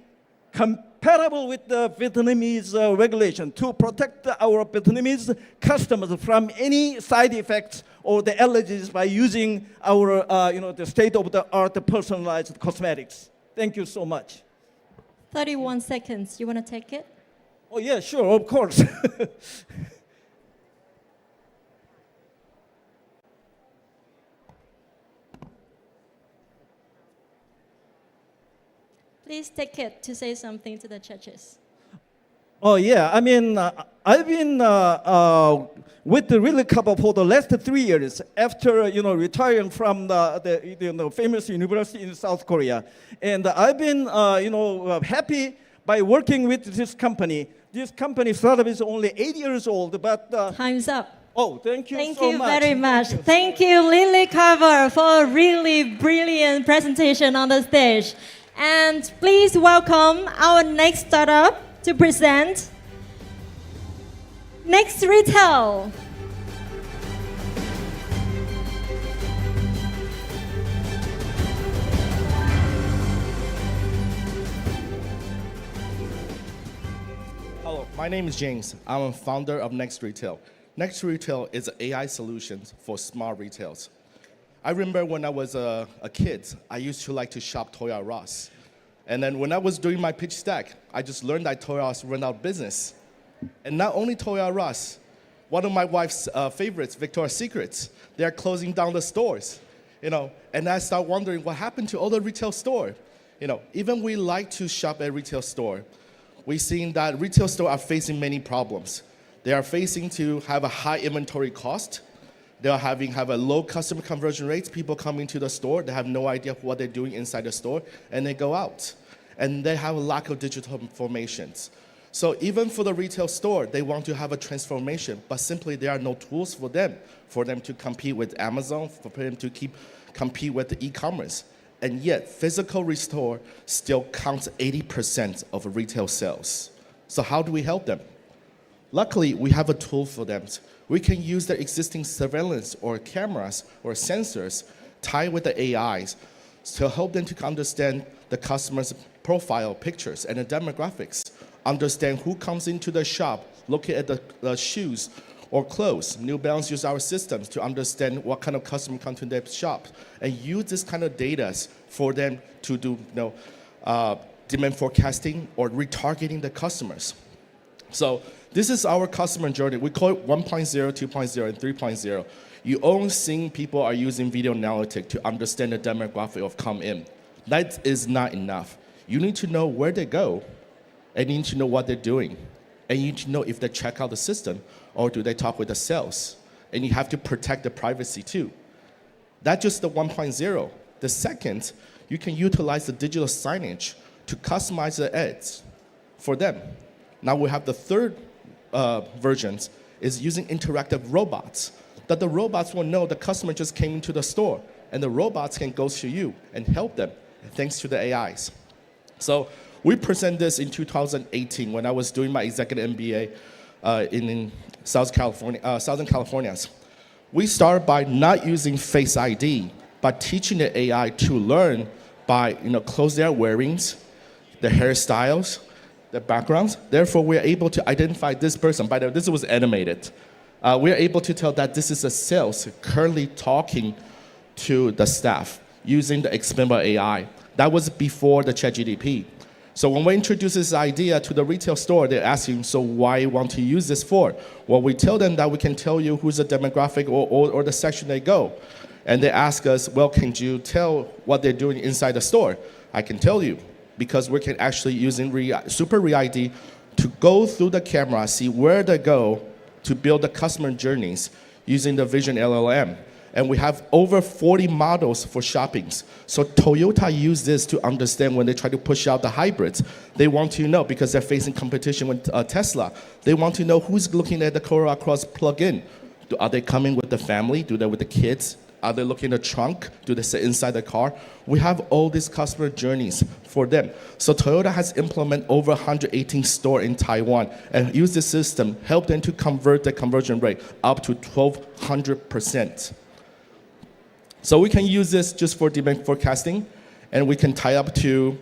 compatible with the Vietnamese regulation to protect our Vietnamese customers from any side effects or the allergies by using our the state-of-the-art personalized cosmetics. Thank you so much. 31 seconds. You want to take it? Oh, yeah, sure, of course. Please take it to say something to the judges. Oh, yeah, I mean, I've been with the Really Cup for the last 3 years after, retiring from the famous university in South Korea. And I've been, happy by working with this company. This company startup is only 8 years old, but... Time's up. Oh, thank you so much. Thank you very much. Thank you, Lily Carver, for a really brilliant presentation on the stage. And please welcome our next startup to present Next Retail. Hello, my name is James. I'm a founder of Next Retail. Next Retail is an AI solution for smart retails. I remember when I was a kid, I used to like to shop Toys R Us. And then when I was doing my pitch deck, I just learned that Toys R Us went out of business. And not only Toys R Us, one of my wife's favorites, Victoria's Secrets, they're closing down the stores. And I start wondering what happened to all the retail store. Even we like to shop at retail store, we've seen that retail stores are facing many problems. They are facing to have a high inventory cost. They are have a low customer conversion rates. People come into the store, they have no idea what they're doing inside the store, and they go out. And they have a lack of digital informations. So even for the retail store, they want to have a transformation, but simply there are no tools for them to compete with Amazon, for them to compete with the e-commerce. and yet physical restore still counts 80% of retail sales. So how do we help them? Luckily, we have a tool for them. We can use their existing surveillance or cameras or sensors tied with the AIs to help them to understand the customer's profile pictures and the demographics, understand who comes into the shop, looking at the shoes or clothes. New Balance use our systems to understand what kind of customer come to their shop and use this kind of data for them to do demand forecasting or retargeting the customers. So this is our customer journey. We call it 1.0, 2.0, and 3.0. You only seeing people are using video analytics to understand the demographic of come in. That is not enough. You need to know where they go, and you need to know what they're doing. And you need to know if they check out the system or do they talk with the sales. And you have to protect the privacy too. That's just the 1.0. The second, you can utilize the digital signage to customize the ads for them. Now we have the third versions is using interactive robots, that the robots will know the customer just came into the store, and the robots can go to you and help them, thanks to the AIs. So we present this in 2018 when I was doing my executive MBA in Southern California. We started by not using Face ID, but teaching the AI to learn by clothes they're wearing, the hairstyles, the backgrounds. Therefore, we are able to identify this person. By the way, this was animated. We are able to tell that this is a sales currently talking to the staff using the expandable AI. That was before the ChatGPT. So when we introduce this idea to the retail store, they're asking, so why you want to use this for? Well, we tell them that we can tell you who's the demographic or the section they go. And they ask us, well, can you tell what they're doing inside the store? I can tell you, because we can actually using Super Re-ID to go through the camera, see where they go to build the customer journeys using the Vision LLM. And we have over 40 models for shoppings. So Toyota used this to understand when they try to push out the hybrids. They want to know, because they're facing competition with Tesla, they want to know who's looking at the Corolla Cross plug-in. Are they coming with the family? Do they with the kids? Are they looking at the trunk? Do they sit inside the car? We have all these customer journeys for them. So Toyota has implemented over 118 stores in Taiwan and use this system, help them to convert the conversion rate up to 1,200%. So we can use this just for demand forecasting, and we can tie up to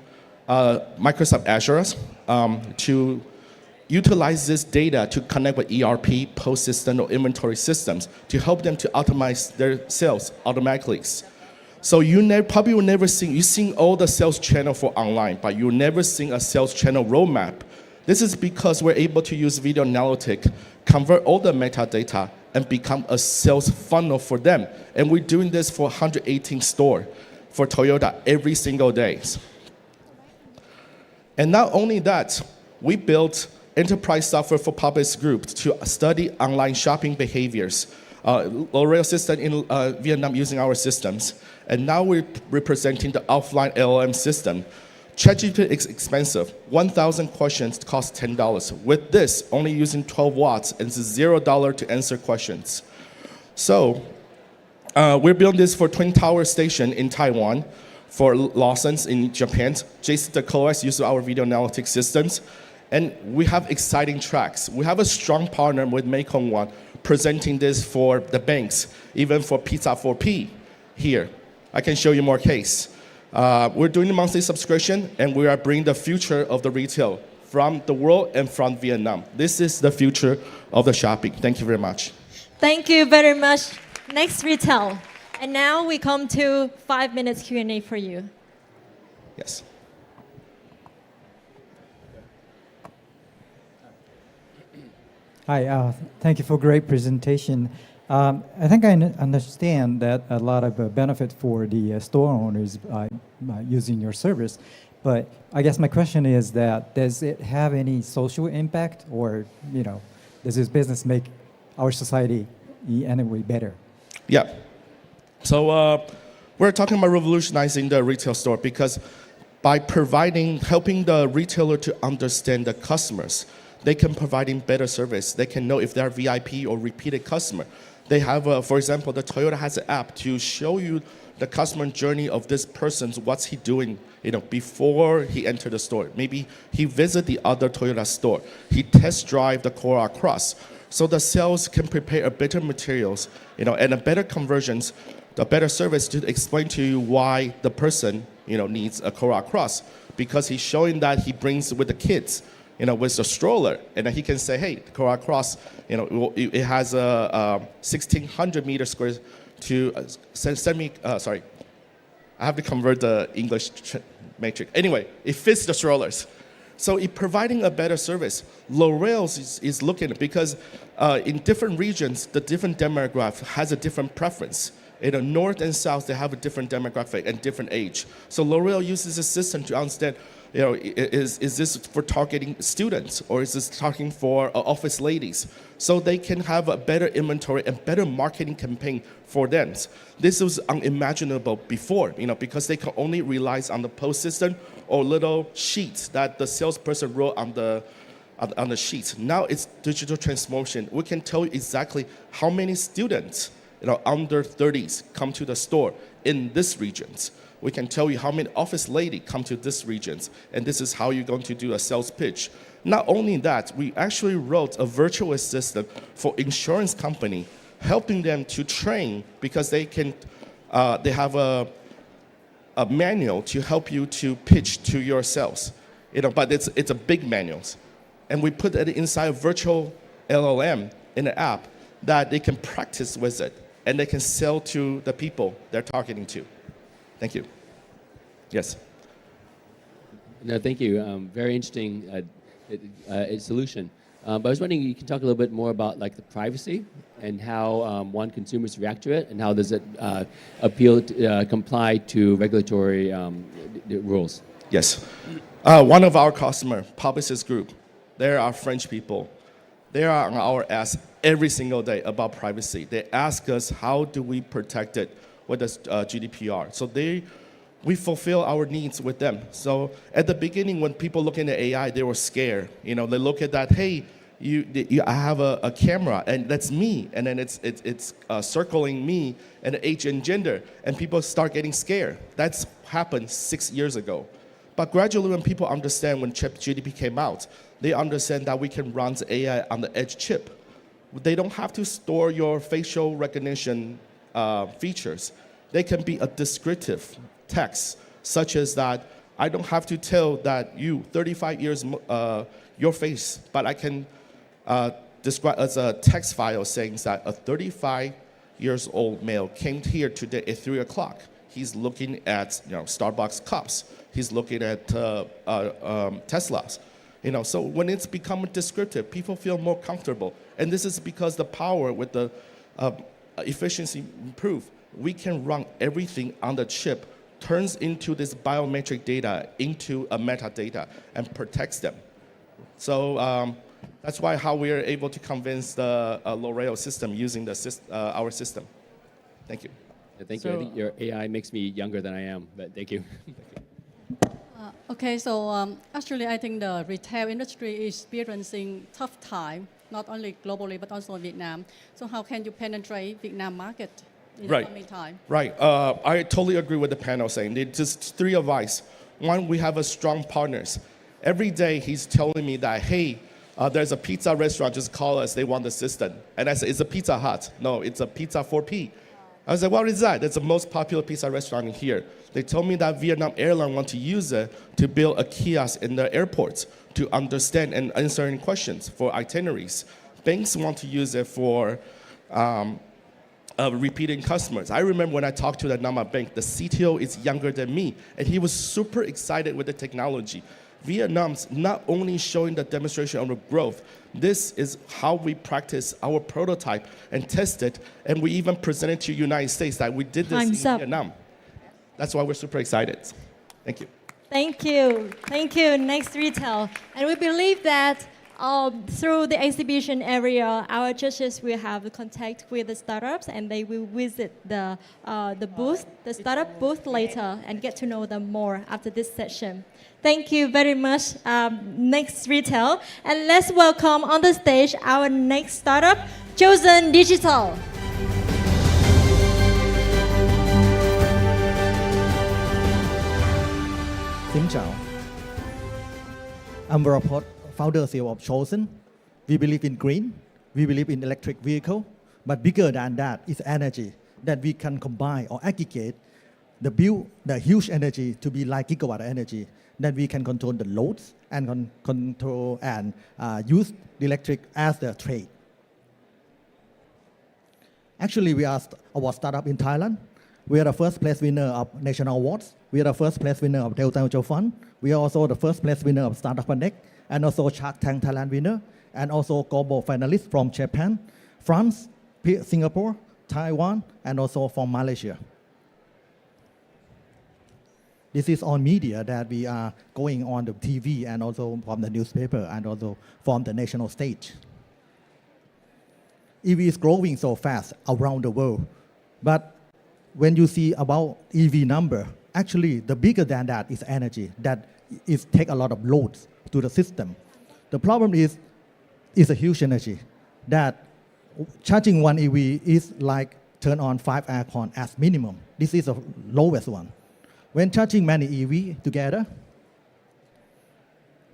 Microsoft Azure to utilize this data to connect with ERP, post system, or inventory systems to help them to optimize their sales automatically. So you probably will never see, you've seen all the sales channel for online, but you'll never see a sales channel roadmap. This is because we're able to use video analytics, convert all the metadata, and become a sales funnel for them. And we're doing this for 118 stores for Toyota every single day. And not only that, we built enterprise software for public groups to study online shopping behaviors. L'Oreal system in Vietnam using our systems. And now we're representing the offline LLM system. ChatGPT is expensive. 1,000 questions cost $10. With this, only using 12 watts, and it's $0 to answer questions. So we're building this for Twin Tower Station in Taiwan, for Lawson's in Japan. JC the co-os uses our video analytics systems. And we have exciting tracks. We have a strong partner with Mekong One presenting this for the banks, even for Pizza 4P here. I can show you more case. We're doing a monthly subscription, and we are bringing the future of the retail from the world and from Vietnam. This is the future of the shopping. Thank you very much. Thank you very much. Next retail. And now we come to 5 minutes Q&A for you. Yes. Hi, thank you for a great presentation. I think I understand that a lot of benefit for the store owners by using your service, but I guess my question is that does it have any social impact, or does this business make our society in any way better? Yeah. So we're talking about revolutionizing the retail store, because by helping the retailer to understand the customers, they can provide better service. They can know if they're VIP or repeated customer. They have, for example, the Toyota has an app to show you the customer journey of this person, what's he doing, before he entered the store. Maybe he visit the other Toyota store. He test drive the Corolla Cross. So the sales can prepare a better materials, and a better conversions, a better service to explain to you why the person, needs a Corolla Cross, because he's showing that he brings with the kids, with the stroller, and then he can say, hey, the Corolla Cross, it has a 1,600 meter square to sorry, I have to convert the English matrix. Anyway, it fits the strollers. So it providing a better service. L'Oreal is looking at, because in different regions, the different demographic has a different preference. In the north and south, they have a different demographic and different age. So L'Oreal uses a system to understand, is this for targeting students, or is this targeting for office ladies? So they can have a better inventory and better marketing campaign for them. This was unimaginable before, because they can only rely on the post system or little sheets that the salesperson wrote on the sheets. Now it's digital transformation. We can tell you exactly how many students, under 30s come to the store in this regions. We can tell you how many office lady come to this regions, and this is how you're going to do a sales pitch. Not only that, we actually wrote a virtual assistant for insurance company, helping them to train, because they have a manual to help you to pitch to your sales. But it's a big manual, and we put it inside a virtual LLM in an app that they can practice with it, and they can sell to the people they're targeting to. Thank you. Yes. No, thank you. Very interesting solution. But I was wondering, you can talk a little bit more about the privacy and how consumers react to it, and how does it comply to regulatory rules? Yes. One of our customer, Publicis Group, they are French people. They are on our ass every single day about privacy. They ask us, how do we protect it with the GDPR? So we fulfill our needs with them. So at the beginning, when people look into AI, they were scared. They look at that, hey, I have a camera, and that's me, and then it's circling me and age and gender, and people start getting scared. That's happened 6 years ago. But gradually, when people understand, when ChatGPT came out, they understand that we can run the AI on the edge chip. They don't have to store your facial recognition features. They can be a descriptive text, such as that I don't have to tell that you 35 years your face, but I can describe as a text file saying that a 35 years old male came here today at 3 o'clock. He's looking at Starbucks cups. He's looking at Teslas. So when it's become descriptive, people feel more comfortable. And this is because the power with the efficiency improved. We can run everything on the chip, turns into this biometric data into a metadata and protects them. So that's why how we are able to convince the L'Oreal system using our system. Thank you. Thank you. I think your AI makes me younger than I am, but thank you. Okay, so actually I think the retail industry is experiencing tough time, not only globally but also in Vietnam. So how can you penetrate Vietnam market in the coming time? Right. I totally agree with the panel saying. Just three advice. One, we have a strong partners. Every day he's telling me that, hey, there's a pizza restaurant, just call us, they want the system. And I said, it's a Pizza Hut. No, it's a Pizza 4P. I was like, what is that? That's the most popular pizza restaurant in here. They told me that Vietnam Airlines want to use it to build a kiosk in the airports to understand and answer any questions for itineraries. Banks want to use it for repeating customers. I remember when I talked to the Nama Bank, the CTO is younger than me, and he was super excited with the technology. Vietnam's not only showing the demonstration of the growth, this is how we practice our prototype and test it, and we even presented to the United States that we did this in Vietnam. That's why we're super excited. Thank you. Thank you. Thank you. Next retail. And we believe that through the exhibition area, our judges will have contact with the startups, and they will visit the booth, the startup booth later, and get to know them more after this session. Thank you very much. Next retail, and let's welcome on the stage our next startup, Chosen Digital. Xin chào. I'm Varapot, founder and CEO of Chosen. We believe in green, we believe in electric vehicle, but bigger than that is energy that we can combine or aggregate the huge energy to be like gigawatt energy, that we can control the loads and control and use the electric as the trade. Actually, we are our startup in Thailand. We are the first place winner of national awards. We are the first place winner of Delta Mutual Fund. We are also the first place winner of Startup Connect, and also Shark Tank Thailand winner, and also global finalists from Japan, France, Singapore, Taiwan, and also from Malaysia. This is on media that we are going on the TV and also from the newspaper and also from the national stage. EV is growing so fast around the world, but when you see about EV number, actually the bigger than that is energy that is take a lot of loads to the system. The problem is a huge energy that charging one EV is like turn on 5 aircon as minimum. This is the lowest one. When charging many EV together,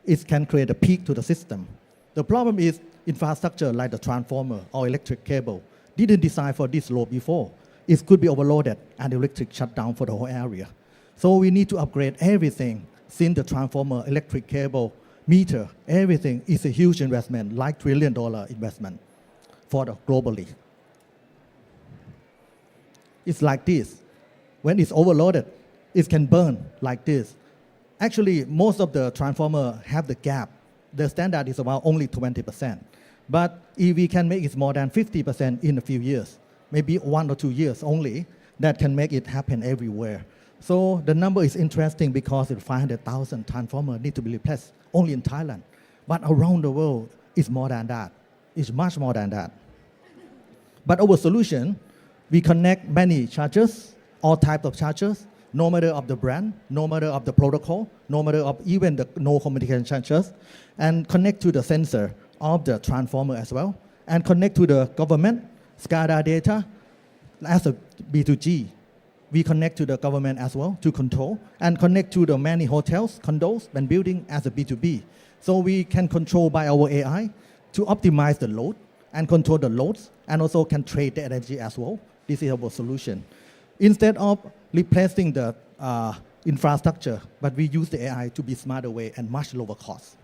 it can create a peak to the system. The problem is infrastructure like the transformer or electric cable didn't design for this load before. It could be overloaded and the electric shut down for the whole area. So we need to upgrade everything since the transformer, electric cable, meter, everything is a huge investment, like $1 trillion investment for the globally. It's like this. When it's overloaded, it can burn like this. Actually, most of the transformer have the gap. The standard is about only 20%. But EV can make it more than 50% in a few years, maybe 1 or 2 years only, that can make it happen everywhere. So the number is interesting because 500,000 transformers need to be replaced only in Thailand. But around the world, it's more than that. It's much more than that. But our solution, we connect many chargers, all types of chargers, no matter of the brand, no matter of the protocol, no matter of even the no communication chargers, and connect to the sensor of the transformer as well, and connect to the government, SCADA data as a B2G. We connect to the government as well to control, and connect to the many hotels, condos, and buildings as a B2B. So we can control by our AI to optimize the load and control the loads, and also can trade the energy as well. This is our solution. Instead of replacing the infrastructure, but we use the AI to be smarter way and much lower cost.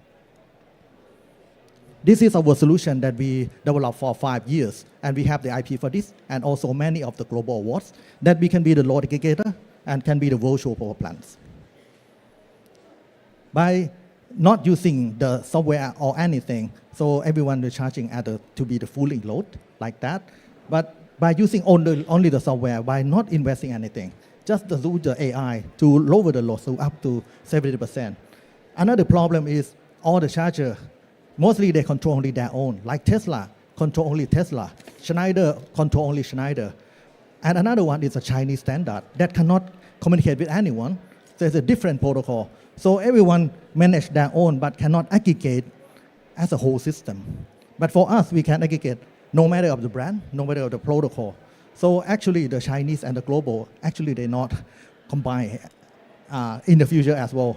This is our solution that we developed for 5 years, and we have the IP for this, and also many of the global awards, that we can be the load aggregator and can be the virtual power plants. By not using the software or anything, so everyone is charging to be the fully load like that, but by using only the software, by not investing anything, just to do the AI to lower the load so up to 70%. Another problem is all the charger, mostly they control only their own, like Tesla, control only Tesla, Schneider, control only Schneider. And another one is a Chinese standard that cannot communicate with anyone. There's a different protocol. So everyone manage their own, but cannot aggregate as a whole system. But for us, we can aggregate no matter of the brand, no matter of the protocol. So actually the Chinese and the global, actually they not combine in the future as well.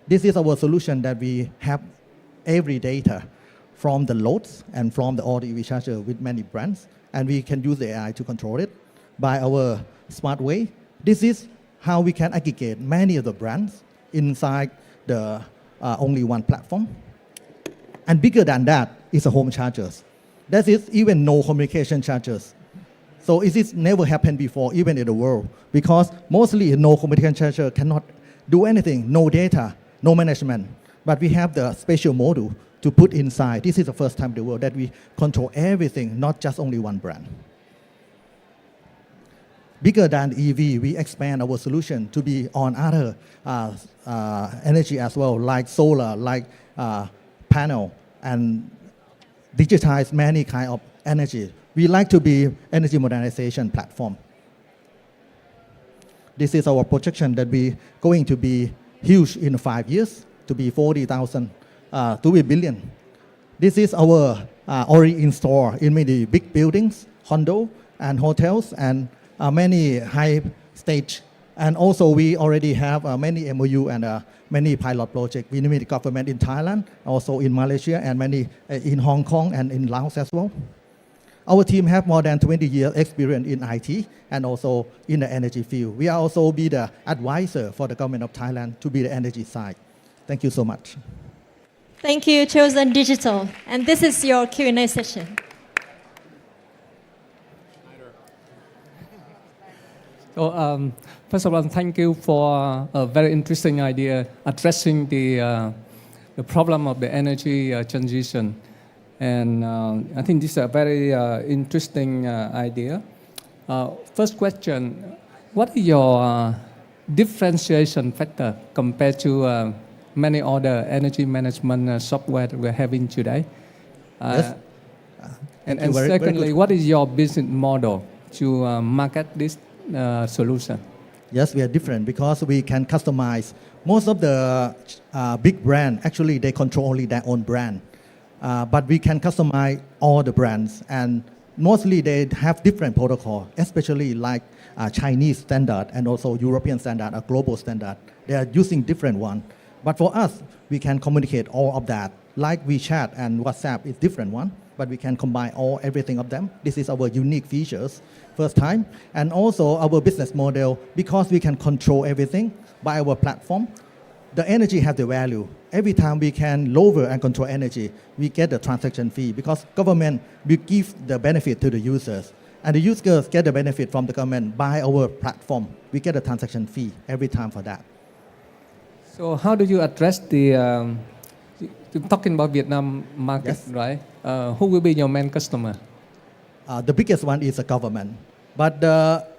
This is our solution that we have every data from the loads and from all the EV charger with many brands, and we can use the AI to control it by our smart way. This is how we can aggregate many of the brands inside the only one platform. And bigger than that is the home chargers. That is even no communication chargers. So it is never happened before, even in the world, because mostly no communication charger cannot do anything, no data, no management. But we have the special module to put inside. This is the first time in the world that we control everything, not just only one brand. Bigger than EV, we expand our solution to be on other energy as well, like solar, like panel, and digitize many kind of energy. We like to be energy modernization platform. This is our projection that we going to be huge in 5 years, to be 40,000 to be billion. This is our already installed in many big buildings, condo and hotels, and many high stage And also, we already have many MOU and many pilot projects. We meet the government in Thailand, also in Malaysia, and many in Hong Kong and in Laos as well. Our team have more than 20 years experience in IT and also in the energy field. We are also be the advisor for the government of Thailand to be the energy side. Thank you so much. Thank you, Chosen Digital. And this is your Q&A session. So, first of all, thank you for a very interesting idea addressing the problem of the energy transition. And I think this is a very interesting idea. First question, what is your differentiation factor compared to many other energy management software that we're having today? Yes. And very secondly, good. what is your business model to market this solution? Yes, we are different because we can customize. Most of the big brand, actually, they control only their own brand. But we can customize all the brands, and mostly they have different protocol, especially like Chinese standard and also European standard, a global standard. They are using different one. But for us, we can communicate all of that. Like WeChat and WhatsApp is different one, but we can combine everything of them. This is our unique features, first time. And also our business model, because we can control everything by our platform, the energy has the value. Every time we can lower and control energy, we get the transaction fee because government will give the benefit to the users. And the users get the benefit from the government by our platform. We get a transaction fee every time for that. So how do you address the, talking about Vietnam market, Yes. right? Who will be your main customer? The biggest one is the government, but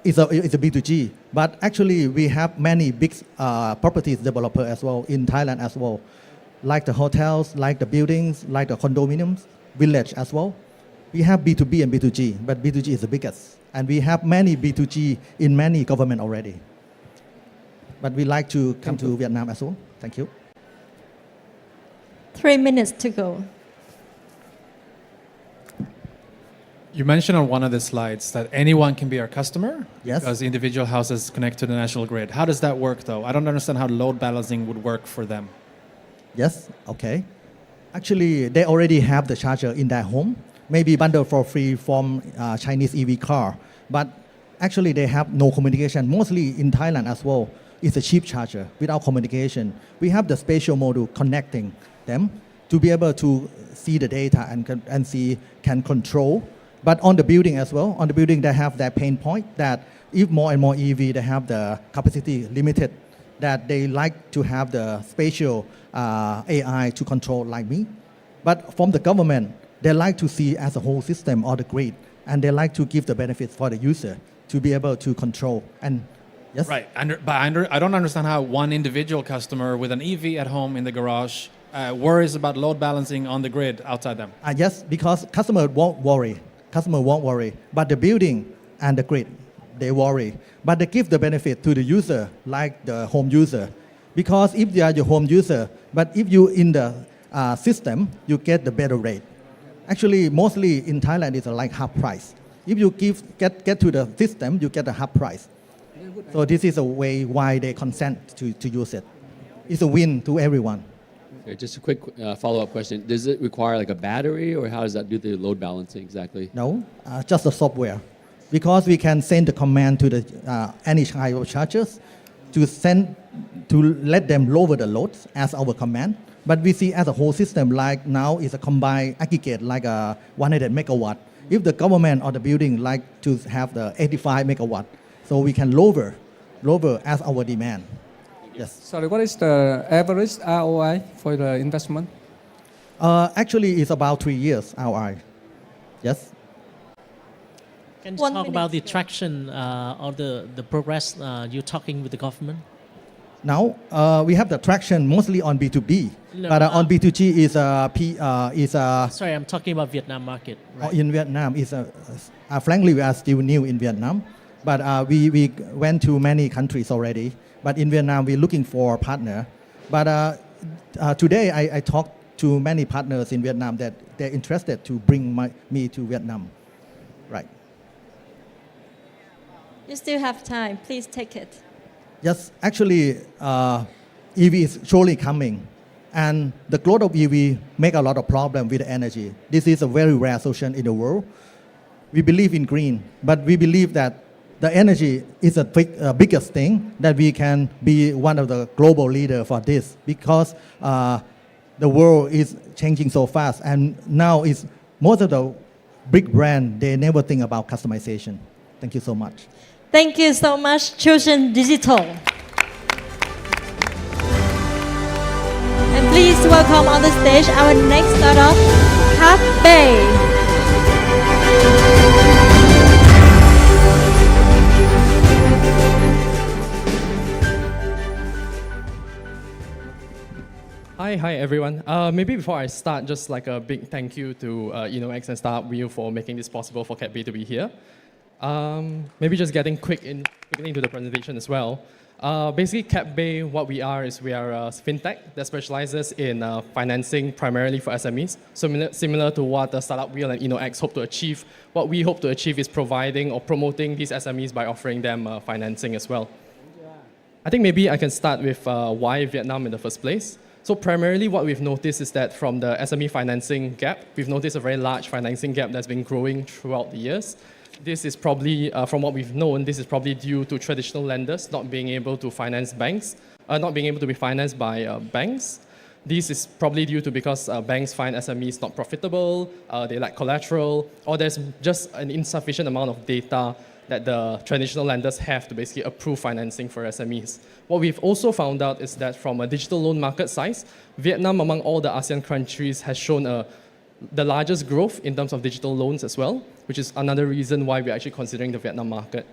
it's a B2G. But actually, we have many big properties developer as well in Thailand as well, like the hotels, like the buildings, like the condominiums, village as well. We have B2B and B2G, but B2G is the biggest. And we have many B2G in many government already. But we like to come to Vietnam as well. Thank you. 3 minutes to go. You mentioned on one of the slides that anyone can be our customer. Yes. Because individual houses connect to the national grid. How does that work, though? I don't understand how load balancing would work for them. Yes, okay. Actually, they already have the charger in their home, maybe bundled for free from Chinese EV car. But actually, they have no communication. Mostly in Thailand as well, it's a cheap charger without communication. We have the spatial module connecting them to be able to see the data and can control. But on the building as well, on the building they have that pain point that if more and more EV, they have the capacity limited, that they like to have the spatial AI to control like me. But from the government, they like to see as a whole system or the grid, and they like to give the benefits for the user to be able to control. And yes? Right. I don't understand how one individual customer with an EV at home in the garage worries about load balancing on the grid outside them. Yes, because customer won't worry. Customer won't worry. But the building and the grid, they worry. But they give the benefit to the user, like the home user. Because if they are your home user, but if you in the system, you get the better rate. Actually, mostly in Thailand, it's like half price. If you get to the system, you get a half price. So this is a way why they consent to use it. It's a win to everyone. Okay, just a quick follow-up question. Does it require like a battery, or how does that do the load balancing exactly? No, just the software. Because we can send the command to the any kind of chargers to let them lower the loads as our command. But we see as a whole system, like now is a combined aggregate like a 100 megawatt. If the government or the building like to have the 85 megawatt, so we can lower as our demand. Yes. Sorry, what is the average ROI for the investment? Actually, it's about 3 years ROI. Yes. Can you talk about the traction or the progress you're talking with the government? Now we have the traction mostly on B2B, No, but on B2G is Sorry, I'm talking about Vietnam market. Right? in Vietnam is frankly we are still new in Vietnam, but we went to many countries already. But in Vietnam we're looking for a partner. But today I talked to many partners in Vietnam that they're interested to bring me to Vietnam. Right. You still have time. Please take it. Yes, actually, EV is surely coming. And the growth of EV make a lot of problem with the energy. This is a very rare solution in the world. We believe in green, but we believe that the energy is the biggest thing that we can be one of the global leader for this, because the world is changing so fast, and now is most of the big brand, they never think about customization. Thank you so much. Thank you so much, Chosen Digital. And please welcome on the stage our next startup, Cafe. Hi everyone. Maybe before I start, just like a big thank you to InnoEx and Startup Wheel for making this possible for CapBay to be here. Maybe just getting quickly into the presentation as well. Basically, CapBay, what we are is we are a fintech that specializes in financing primarily for SMEs. Similar to what the Startup Wheel and InnoEx hope to achieve. What we hope to achieve is providing or promoting these SMEs by offering them financing as well. I think maybe I can start with why Vietnam in the first place. So primarily what we've noticed is that from the SME financing gap, we've noticed a very large financing gap that's been growing throughout the years. This is probably, from what we've known, this is probably due to traditional lenders not being able to finance banks, not being able to be financed by banks. This is probably due to because banks find SMEs not profitable, they lack collateral, or there's just an insufficient amount of data that the traditional lenders have to basically approve financing for SMEs. What we've also found out is that from a digital loan market size, Vietnam among all the ASEAN countries has shown the largest growth in terms of digital loans as well, which is another reason why we're actually considering the Vietnam market.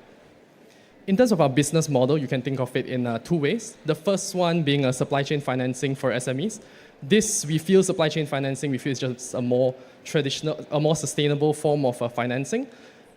In terms of our business model, you can think of it in two ways. The first one being a supply chain financing for SMEs. This, we feel supply chain financing, we feel is just a more traditional, a more sustainable form of financing.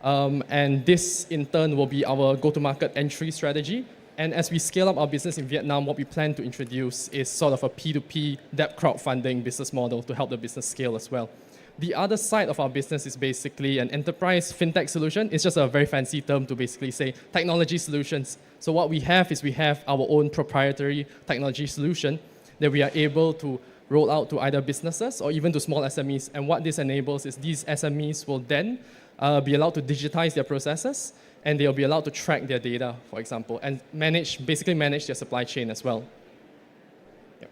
And this, in turn, will be our go-to-market entry strategy. And as we scale up our business in Vietnam, what we plan to introduce is sort of a P2P debt crowdfunding business model to help the business scale as well. The other side of our business is basically an enterprise fintech solution. It's just a very fancy term to basically say technology solutions. So what we have is we have our own proprietary technology solution that we are able to roll out to either businesses or even to small SMEs. And what this enables is these SMEs will then be allowed to digitize their processes, and they'll be allowed to track their data, for example, and basically manage their supply chain as well. Yep.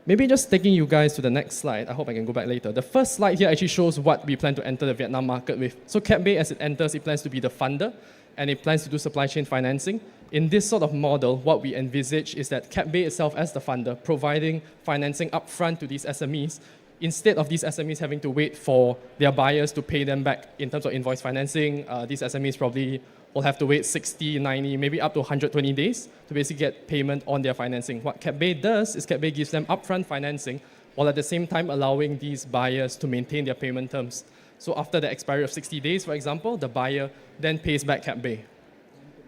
Maybe just taking you guys to the next slide. I hope I can go back later. The first slide here actually shows what we plan to enter the Vietnam market with. So CapBay, as it enters, it plans to be the funder, and it plans to do supply chain financing. In this sort of model, what we envisage is that CapBay itself as the funder, providing financing upfront to these SMEs, instead of these SMEs having to wait for their buyers to pay them back in terms of invoice financing. These SMEs probably will have to wait 60, 90, maybe up to 120 days to basically get payment on their financing. What CapBay does is CapBay gives them upfront financing while at the same time allowing these buyers to maintain their payment terms. So after the expiry of 60 days, for example, the buyer then pays back CapBay.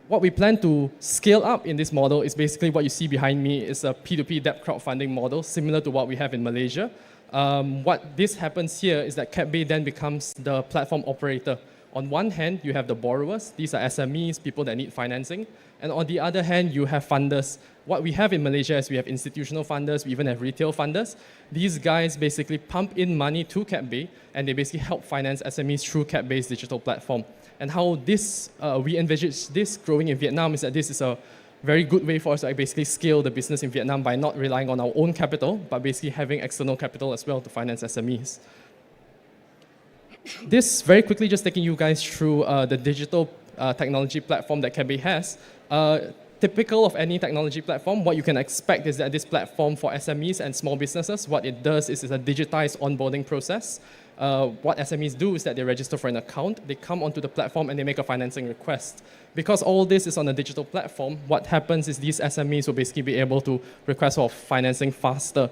What we plan to scale up in this model is basically what you see behind me is a P2P debt crowdfunding model, similar to what we have in Malaysia. What this happens here is that CapBay then becomes the platform operator. On one hand, you have the borrowers. These are SMEs, people that need financing. And on the other hand, you have funders. What we have in Malaysia is we have institutional funders, we even have retail funders. These guys basically pump in money to CapBay, and they basically help finance SMEs through CapBay's digital platform. And how this, we envisage this growing in Vietnam is that this is a very good way for us to basically scale the business in Vietnam by not relying on our own capital, but basically having external capital as well to finance SMEs. This, very quickly, just taking you guys through the digital technology platform that CapBay has. Typical of any technology platform, what you can expect is that this platform for SMEs and small businesses, what it does is it's a digitized onboarding process. What SMEs do is that they register for an account, they come onto the platform and they make a financing request. Because all this is on a digital platform, what happens is these SMEs will basically be able to request for financing faster.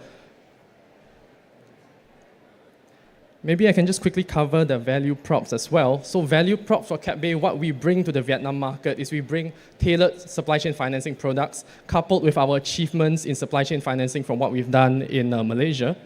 Maybe I can just quickly cover the value props as well. So value props for CapBay, what we bring to the Vietnam market is we bring tailored supply chain financing products coupled with our achievements in supply chain financing from what we've done in Malaysia.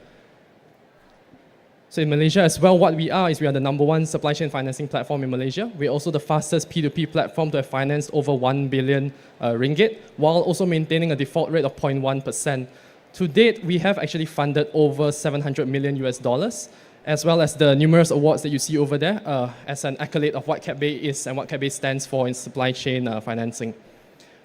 So in Malaysia as well, what we are is we are the #1 supply chain financing platform in Malaysia. We're also the fastest P2P platform to have financed over 1 billion ringgit, while also maintaining a default rate of 0.1%. To date, we have actually funded over $700 million US, as well as the numerous awards that you see over there as an accolade of what CapBay is and what CapBay stands for in supply chain financing.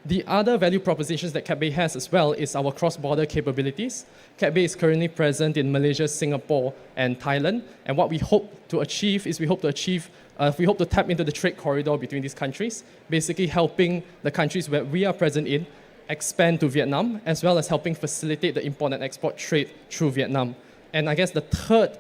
The other value propositions that CapBay has as well is our cross-border capabilities. CapBay is currently present in Malaysia, Singapore, and Thailand. And what we hope to achieve is we hope to tap into the trade corridor between these countries, basically helping the countries where we are present in expand to Vietnam, as well as helping facilitate the import and export trade through Vietnam. And I guess the third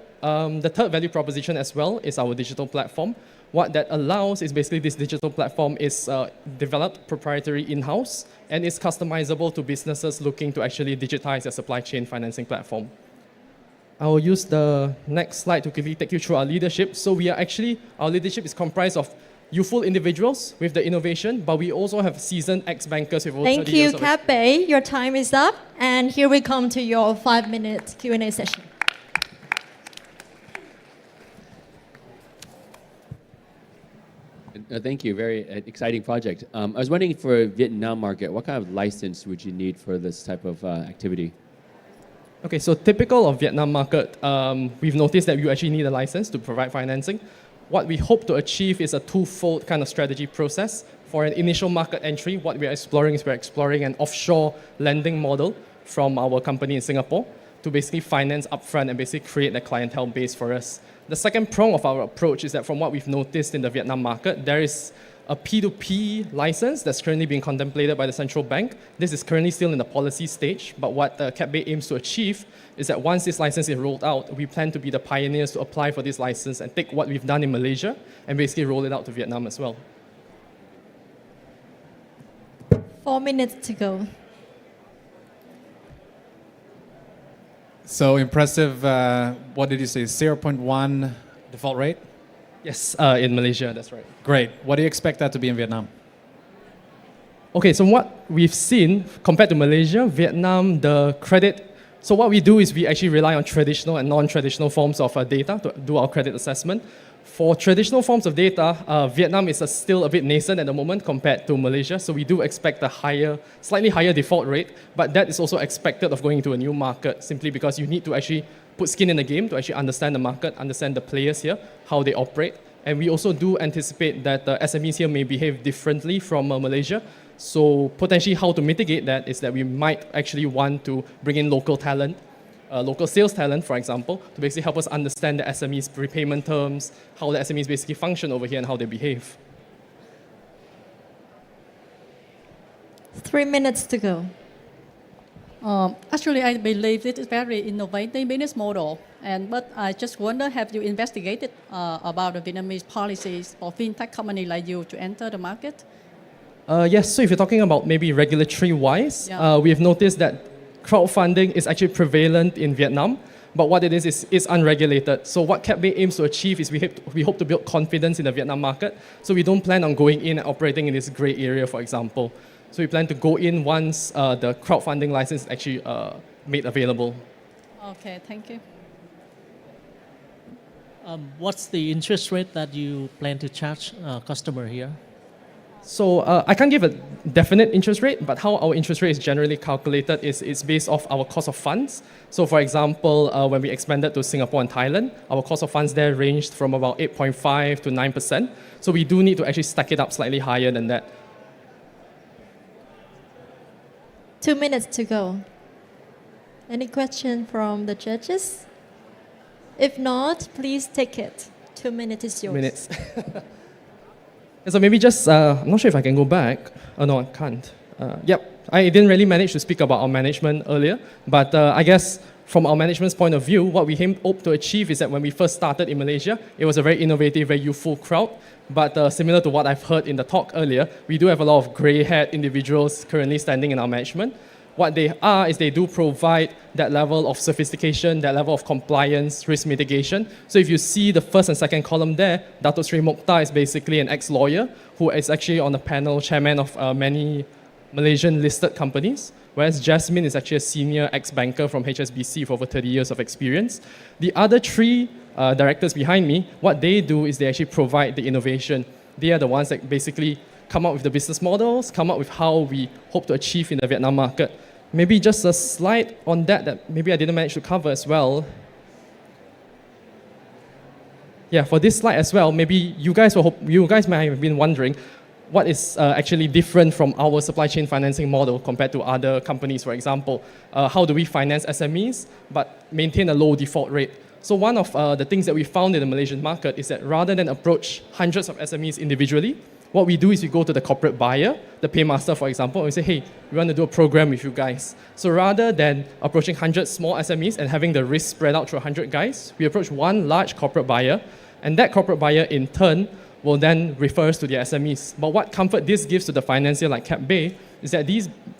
value proposition as well is our digital platform. What that allows is basically this digital platform is developed proprietary in-house and is customizable to businesses looking to actually digitize their supply chain financing platform. I will use the next slide to quickly take you through our leadership. So our leadership is comprised of youthful individuals with the innovation, but we also have seasoned ex-bankers with over 30 Thank years you, of CapBay. Your time is up. And here we come to your 5-minute Q&A session. Thank you. Very exciting project. I was wondering for Vietnam market, what kind of license would you need for this type of activity? Okay, so typical of Vietnam market, we've noticed that you actually need a license to provide financing. What we hope to achieve is a twofold kind of strategy process. For an initial market entry, what we're exploring an offshore lending model from our company in Singapore to basically finance upfront and basically create a clientele base for us. The second prong of our approach is that from what we've noticed in the Vietnam market, there is a P2P license that's currently being contemplated by the central bank. This is currently still in the policy stage, but what CapBay aims to achieve is that once this license is rolled out, we plan to be the pioneers to apply for this license and take what we've done in Malaysia and basically roll it out to Vietnam as well. 4 minutes to go. So impressive, what did you say, 0.1 default rate? Yes, in Malaysia, that's right. Great. What do you expect that to be in Vietnam? Okay, so what we've seen compared to Malaysia, Vietnam, the credit, so what we do is we actually rely on traditional and non-traditional forms of data to do our credit assessment. For traditional forms of data, Vietnam is still a bit nascent at the moment compared to Malaysia, so we do expect a slightly higher default rate, but that is also expected of going into a new market simply because you need to actually put skin in the game to actually understand the market, understand the players here, how they operate. And we also do anticipate that the SMEs here may behave differently from Malaysia. So potentially how to mitigate that is that we might actually want to bring in local talent, local sales talent, for example, to basically help us understand the SMEs' repayment terms, how the SMEs basically function over here and how they behave. 3 minutes to go. Actually, I believe it is very innovative business model. But I just wonder, have you investigated about the Vietnamese policies for fintech company like you to enter the market? Yes, so if you're talking about maybe regulatory-wise, we have noticed that crowdfunding is actually prevalent in Vietnam, but what it is unregulated. So what CapBay aims to achieve is we hope to build confidence in the Vietnam market. So we don't plan on going in and operating in this gray area, for example. So we plan to go in once the crowdfunding license is actually made available. Okay, thank you. What's the interest rate that you plan to charge customer here? So I can't give a definite interest rate, but how our interest rate is generally calculated is it's based off our cost of funds. So for example, when we expanded to Singapore and Thailand, our cost of funds there ranged from about 8.5 to 9%. So we do need to actually stack it up slightly higher than that. 2 minutes to go. Any question from the judges? If not, please take it. 2 minutes is yours. 2 minutes. So maybe just, I'm not sure if I can go back. Oh no, I can't. Yep, I didn't really manage to speak about our management earlier, but I guess from our management's point of view, what we hope to achieve is that when we first started in Malaysia, it was a very innovative, very youthful crowd. But similar to what I've heard in the talk earlier, we do have a lot of grey-haired individuals currently standing in our management. What they are is they do provide that level of sophistication, that level of compliance, risk mitigation. So if you see the first and second column there, Dato Sri Mokhtar is basically an ex-lawyer who is actually on the panel, chairman of many Malaysian listed companies, whereas Jasmine is actually a senior ex-banker from HSBC with over 30 years of experience. The other three directors behind me, what they do is they actually provide the innovation. They are the ones that basically come up with the business models, come up with how we hope to achieve in the Vietnam market. Maybe just a slide on that maybe I didn't manage to cover as well. Yeah, for this slide as well, maybe you guys might have been wondering what is actually different from our supply chain financing model compared to other companies, for example. How do we finance SMEs but maintain a low default rate? So one of the things that we found in the Malaysian market is that rather than approach hundreds of SMEs individually, what we do is we go to the corporate buyer, the paymaster, for example, and we say, hey, we want to do a program with you guys. So rather than approaching 100 small SMEs and having the risk spread out through 100 guys, we approach one large corporate buyer, and that corporate buyer in turn will then refer us to the SMEs. But what comfort this gives to the financier like Cap Bay is that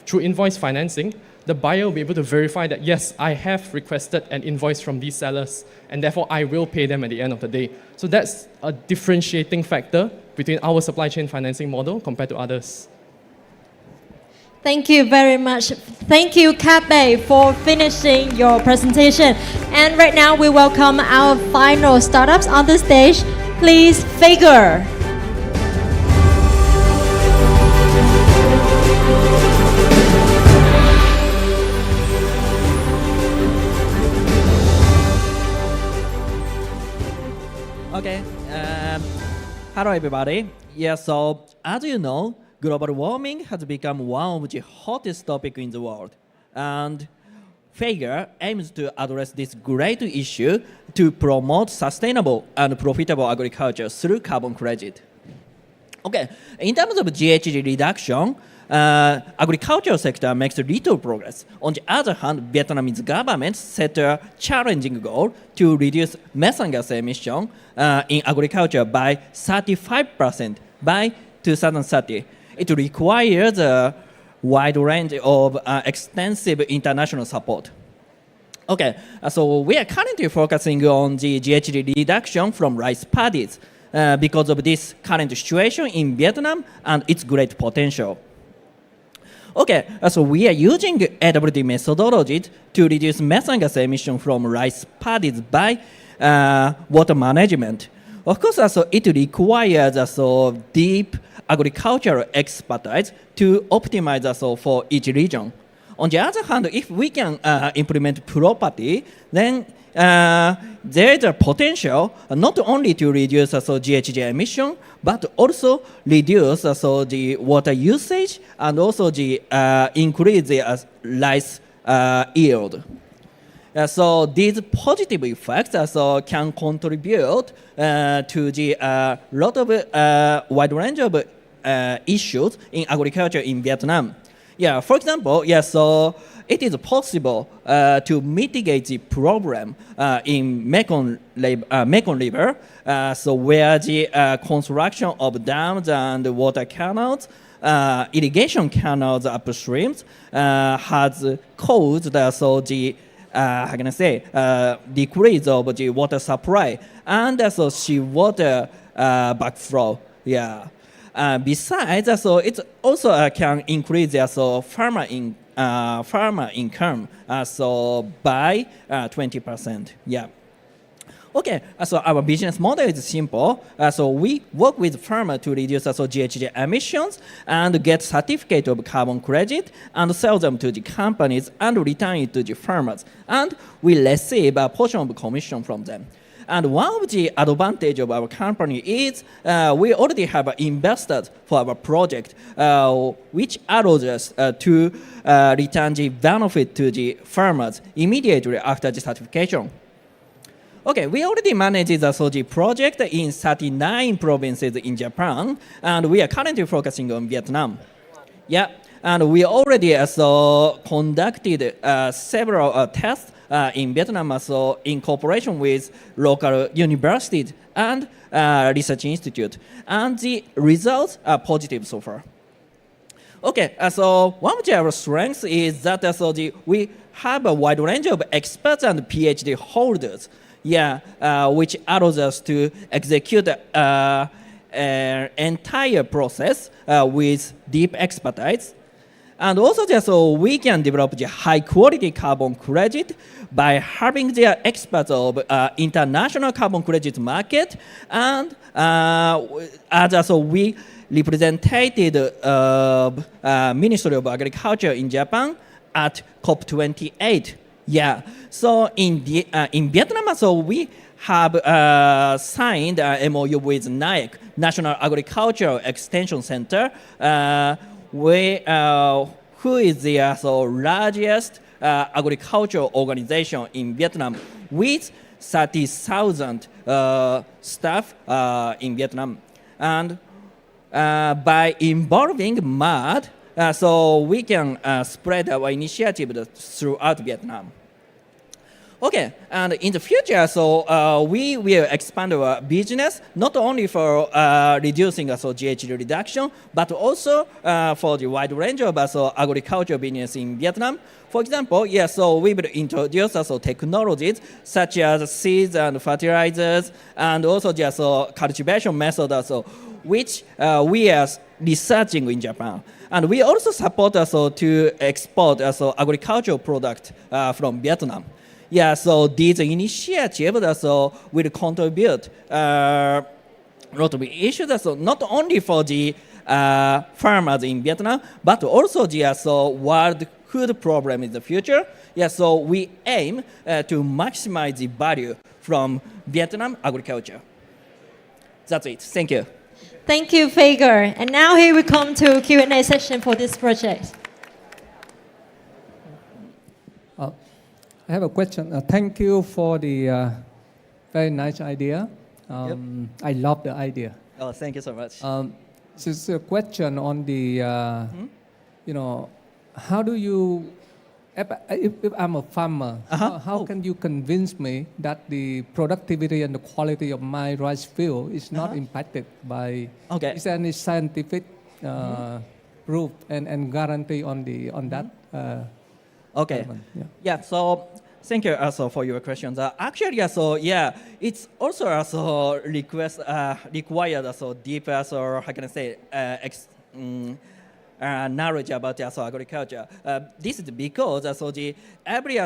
through invoice financing, the buyer will be able to verify that, yes, I have requested an invoice from these sellers, and therefore I will pay them at the end of the day. So that's a differentiating factor between our supply chain financing model compared to others. Thank you very much. Thank you, Cap Bay, for finishing your presentation. And right now, we welcome our final startups on the stage. Please, Figure. Okay. Hello, everybody. Yeah, so as you know, global warming has become one of the hottest topics in the world. And Figure aims to address this great issue to promote sustainable and profitable agriculture through carbon credit. Okay, in terms of GHG reduction, agricultural sector makes little progress. On the other hand, Vietnamese government set a challenging goal to reduce methane gas emission in agriculture by 35% by 2030. It requires a wide range of extensive international support. Okay, so we are currently focusing on the GHG reduction from rice paddies because of this current situation in Vietnam and its great potential. Okay, so we are using AWD methodology to reduce methane gas emission from rice paddies by water management. Of course, it requires deep agricultural expertise to optimize for each region. On the other hand, if we can implement properly, then there is a potential not only to reduce GHG emission, but also reduce the water usage and also the increase the rice yield. So these positive effects can contribute to the lot of wide range of issues in agriculture in Vietnam. Yeah, for example, so it is possible to mitigate the problem in Mekong River, so where the construction of dams and water canals, irrigation canals upstream has caused the decrease of the water supply and seawater backflow. Yeah. Besides, it also can increase farmer income by 20%. Yeah. Okay, so our business model is simple. So we work with farmers to reduce GHG emissions and get certificate of carbon credit and sell them to the companies and return it to the farmers. And we receive a portion of commission from them. And one of the advantages of our company is we already have investors for our project, which allows us to return the benefit to the farmers immediately after the certification. Okay, we already manage the project in 39 provinces in Japan, and we are currently focusing on Vietnam. Yeah, and we already conducted several tests in Vietnam, in cooperation with local universities and research institute, and the results are positive so far. Okay, so one of our strengths is that we have a wide range of experts and PhD holders. Yeah, which allows us to execute an entire process with deep expertise. And also, so we can develop the high-quality carbon credit by having the experts of international carbon credit market, and as so we represented Ministry of Agriculture in Japan at COP28. Yeah. So in Vietnam, so we have signed a MOU with NIAC, National Agricultural Extension Center, who is the largest agricultural organization in Vietnam with 30,000 staff in Vietnam. And by involving MAD, so we can spread our initiative throughout Vietnam. Okay, and in the future, so we will expand our business not only for reducing GHG reduction, but also for the wide range of agricultural business in Vietnam. For example, so we will introduce technologies such as seeds and fertilizers, and also just cultivation methods, which we are researching in Japan. And we also support to export agricultural products from Vietnam. Yeah, so these initiatives will contribute a lot of issues, not only for the farmers in Vietnam, but also the world food problem in the future. Yeah, so we aim to maximize the value from Vietnam agriculture. That's it. Thank you. Thank you, Fager. And now here we come to Q&A session for this project. I have a question. Thank you for the very nice idea. I love the idea. Oh, thank you so much. This is a question on the, how do you, if I'm a farmer, how can you convince me that the productivity and the quality of my rice field is not impacted by, is there any scientific proof and guarantee on that? Okay. So thank you also for your questions. Actually, it's also required deep how can I say knowledge about agriculture. This is because every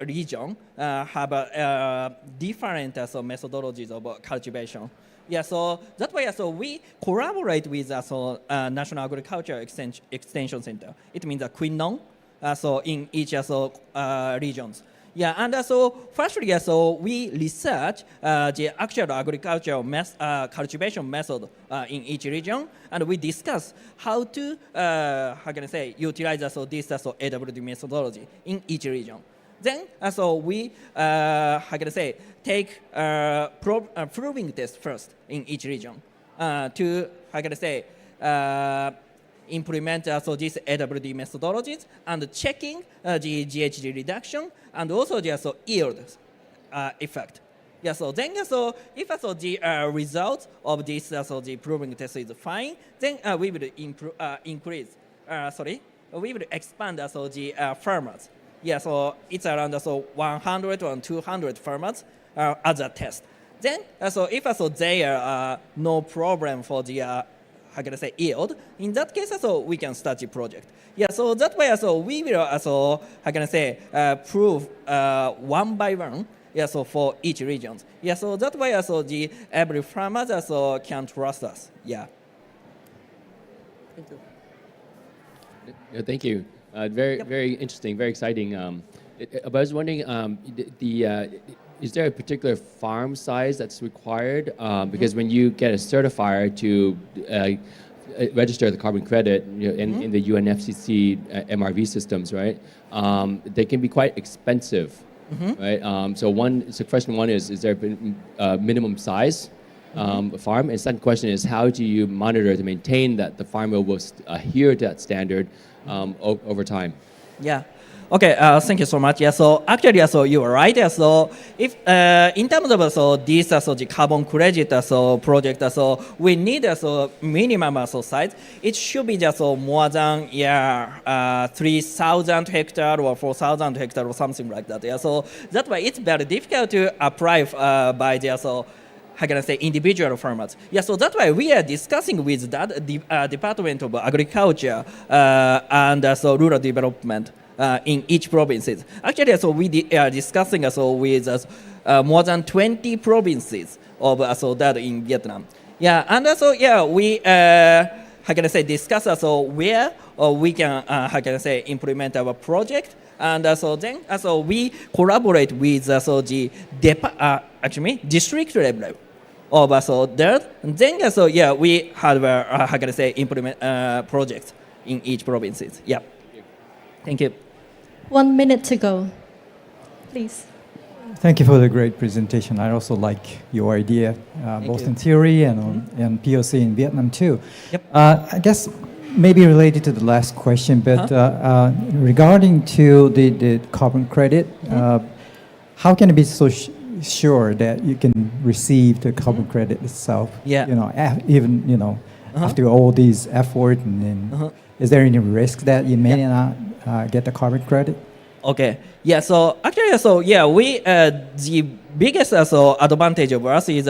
region have different methodologies of cultivation. Yeah, so that's why we collaborate with National Agriculture Extension Center. It means Quinnon. In each regions. Yeah, and firstly, we research the actual agricultural cultivation method in each region, and we discuss how to, utilize this AWD methodology in each region. Then, we, take proving test first in each region to, implement these AWD methodologies and checking the GHG reduction and also the yield effect. Yeah, so then if the result of this the proving test is fine, then we will we will expand the farmers. Yeah, so it's around 100 or 200 farmers as a test. Then if they are no problem for the yield, in that case we can start the project. Yeah, so that way we will prove one by one. Yeah, so for each region. Yeah, so that way the every farmer can trust us. Yeah. Thank you. Yeah, thank you. Very interesting, very exciting. I was wondering, is there a particular farm size that's required? Because when you get a certifier to register the carbon credit in the UNFCCC MRV systems, right? They can be quite expensive, right? So question one is there a minimum size farm? And second question is, how do you monitor to maintain that the farmer will adhere to that standard over time? Yeah. Okay, thank you so much. Yeah, so actually, you are right. So if in terms of this the carbon credit project, we need minimum size. It should be just more than 3,000 hectares or 4,000 hectares or something like that. Yeah, so that's why it's very difficult to apply by the how can I say, individual farmers. Yeah, so that's why we are discussing with that Department of Agriculture and so rural development in each provinces. Actually, so we are discussing with more than 20 provinces of so that in Vietnam. Yeah, and also we how can I say, discuss where we can how can I say, implement our project. And then we collaborate with the actually district level of that. Then we have how can I say, implement projects in each provinces. Yeah. Thank you. 1 minute to go, please. Thank you for the great presentation. I also like your idea, both in theory and POC in Vietnam too. Yep. I guess maybe related to the last question, but regarding to the carbon credit, how can it be so sure that you can receive the carbon credit itself? Yeah. You know, even after all these effort, and then is there any risk that you may not get the carbon credit? Okay. Yeah. So actually, we the biggest advantage of us is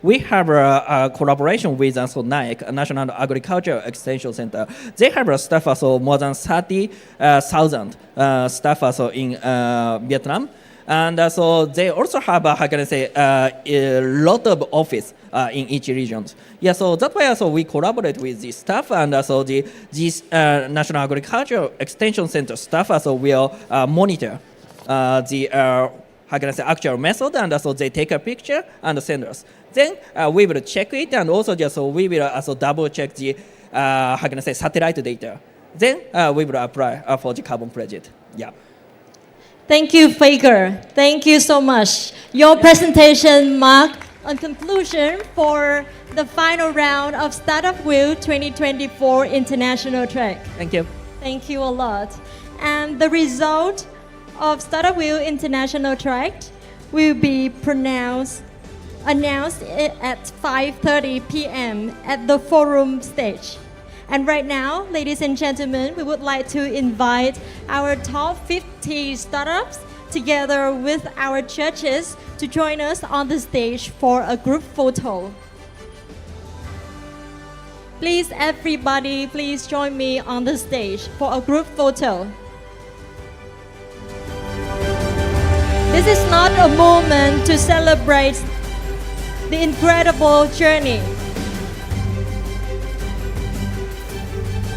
we have a collaboration with NIAC, National Agricultural Extension Center. They have a staff more than 30,000 staff in Vietnam. And they also have, how can I say, a lot of office in each region. Yeah, so that's why we collaborate with the staff, and this National Agricultural Extension Center staff will monitor the how can I say, actual method, and they take a picture and send us. Then we will check it, and also we will double check the how can I say, satellite data. Then we will apply for the carbon credit. Yeah. Thank you, Faker. Thank you so much. Your presentation marked a conclusion for the final round of Startup Wheel 2024 International Track. Thank you. Thank you a lot. And the result of Startup Wheel International Track will be announced at 5:30 p.m. at the forum stage. And right now, ladies and gentlemen, we would like to invite our top 50 startups together with our judges to join us on the stage for a group photo. Please, everybody, please join me on the stage for a group photo. This is not a moment to celebrate the incredible journey.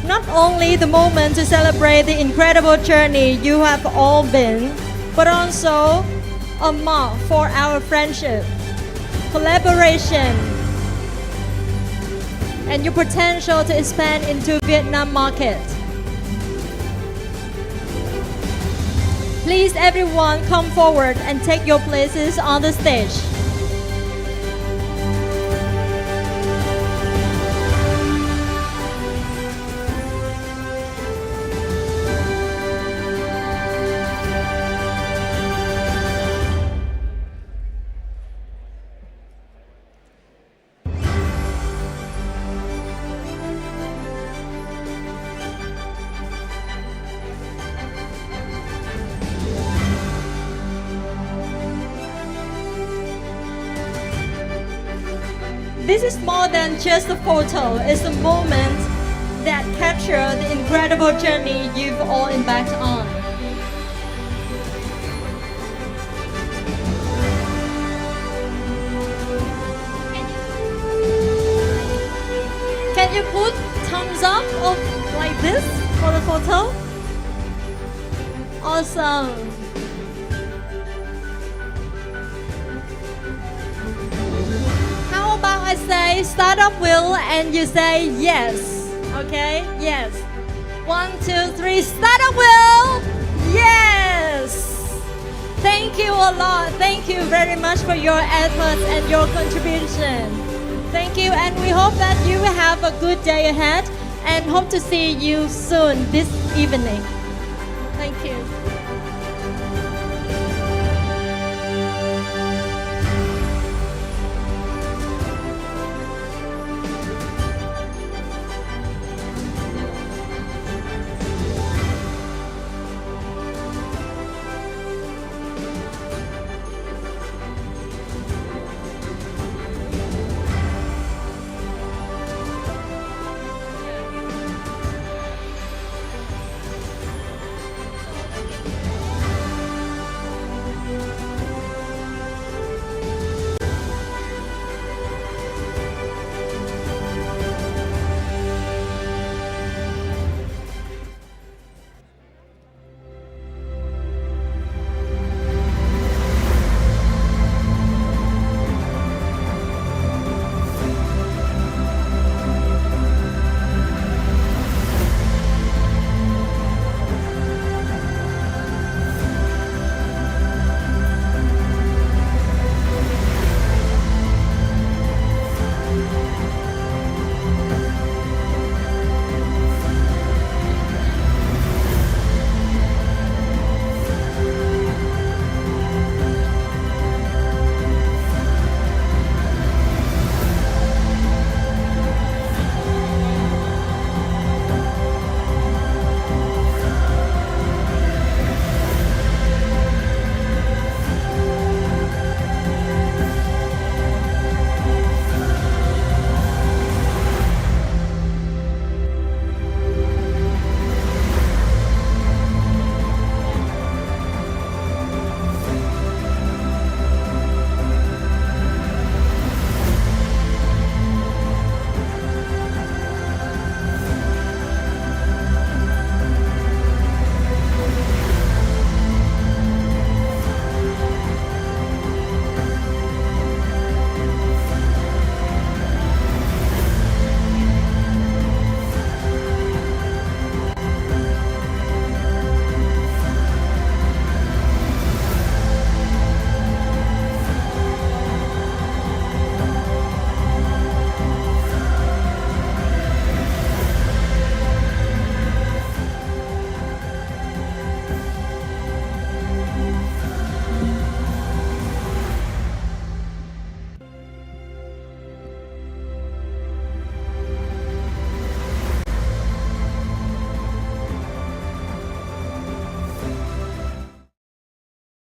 Not only the moment to celebrate the incredible journey you have all been, but also a mark for our friendship, collaboration, and your potential to expand into Vietnam market. Please everyone come forward and take your places on the stage. This is more than just a photo, it's a moment that captures the incredible journey you've all embarked on. Can you put thumbs up or like this for the photo? Awesome. How about I say startup wheel and you say yes? Okay, yes. 1, 2, 3, startup wheel! Yes! Thank you a lot. Thank you very much for your efforts and your contribution. Thank you, and we hope that you will have a good day ahead and hope to see you soon this evening. Thank you.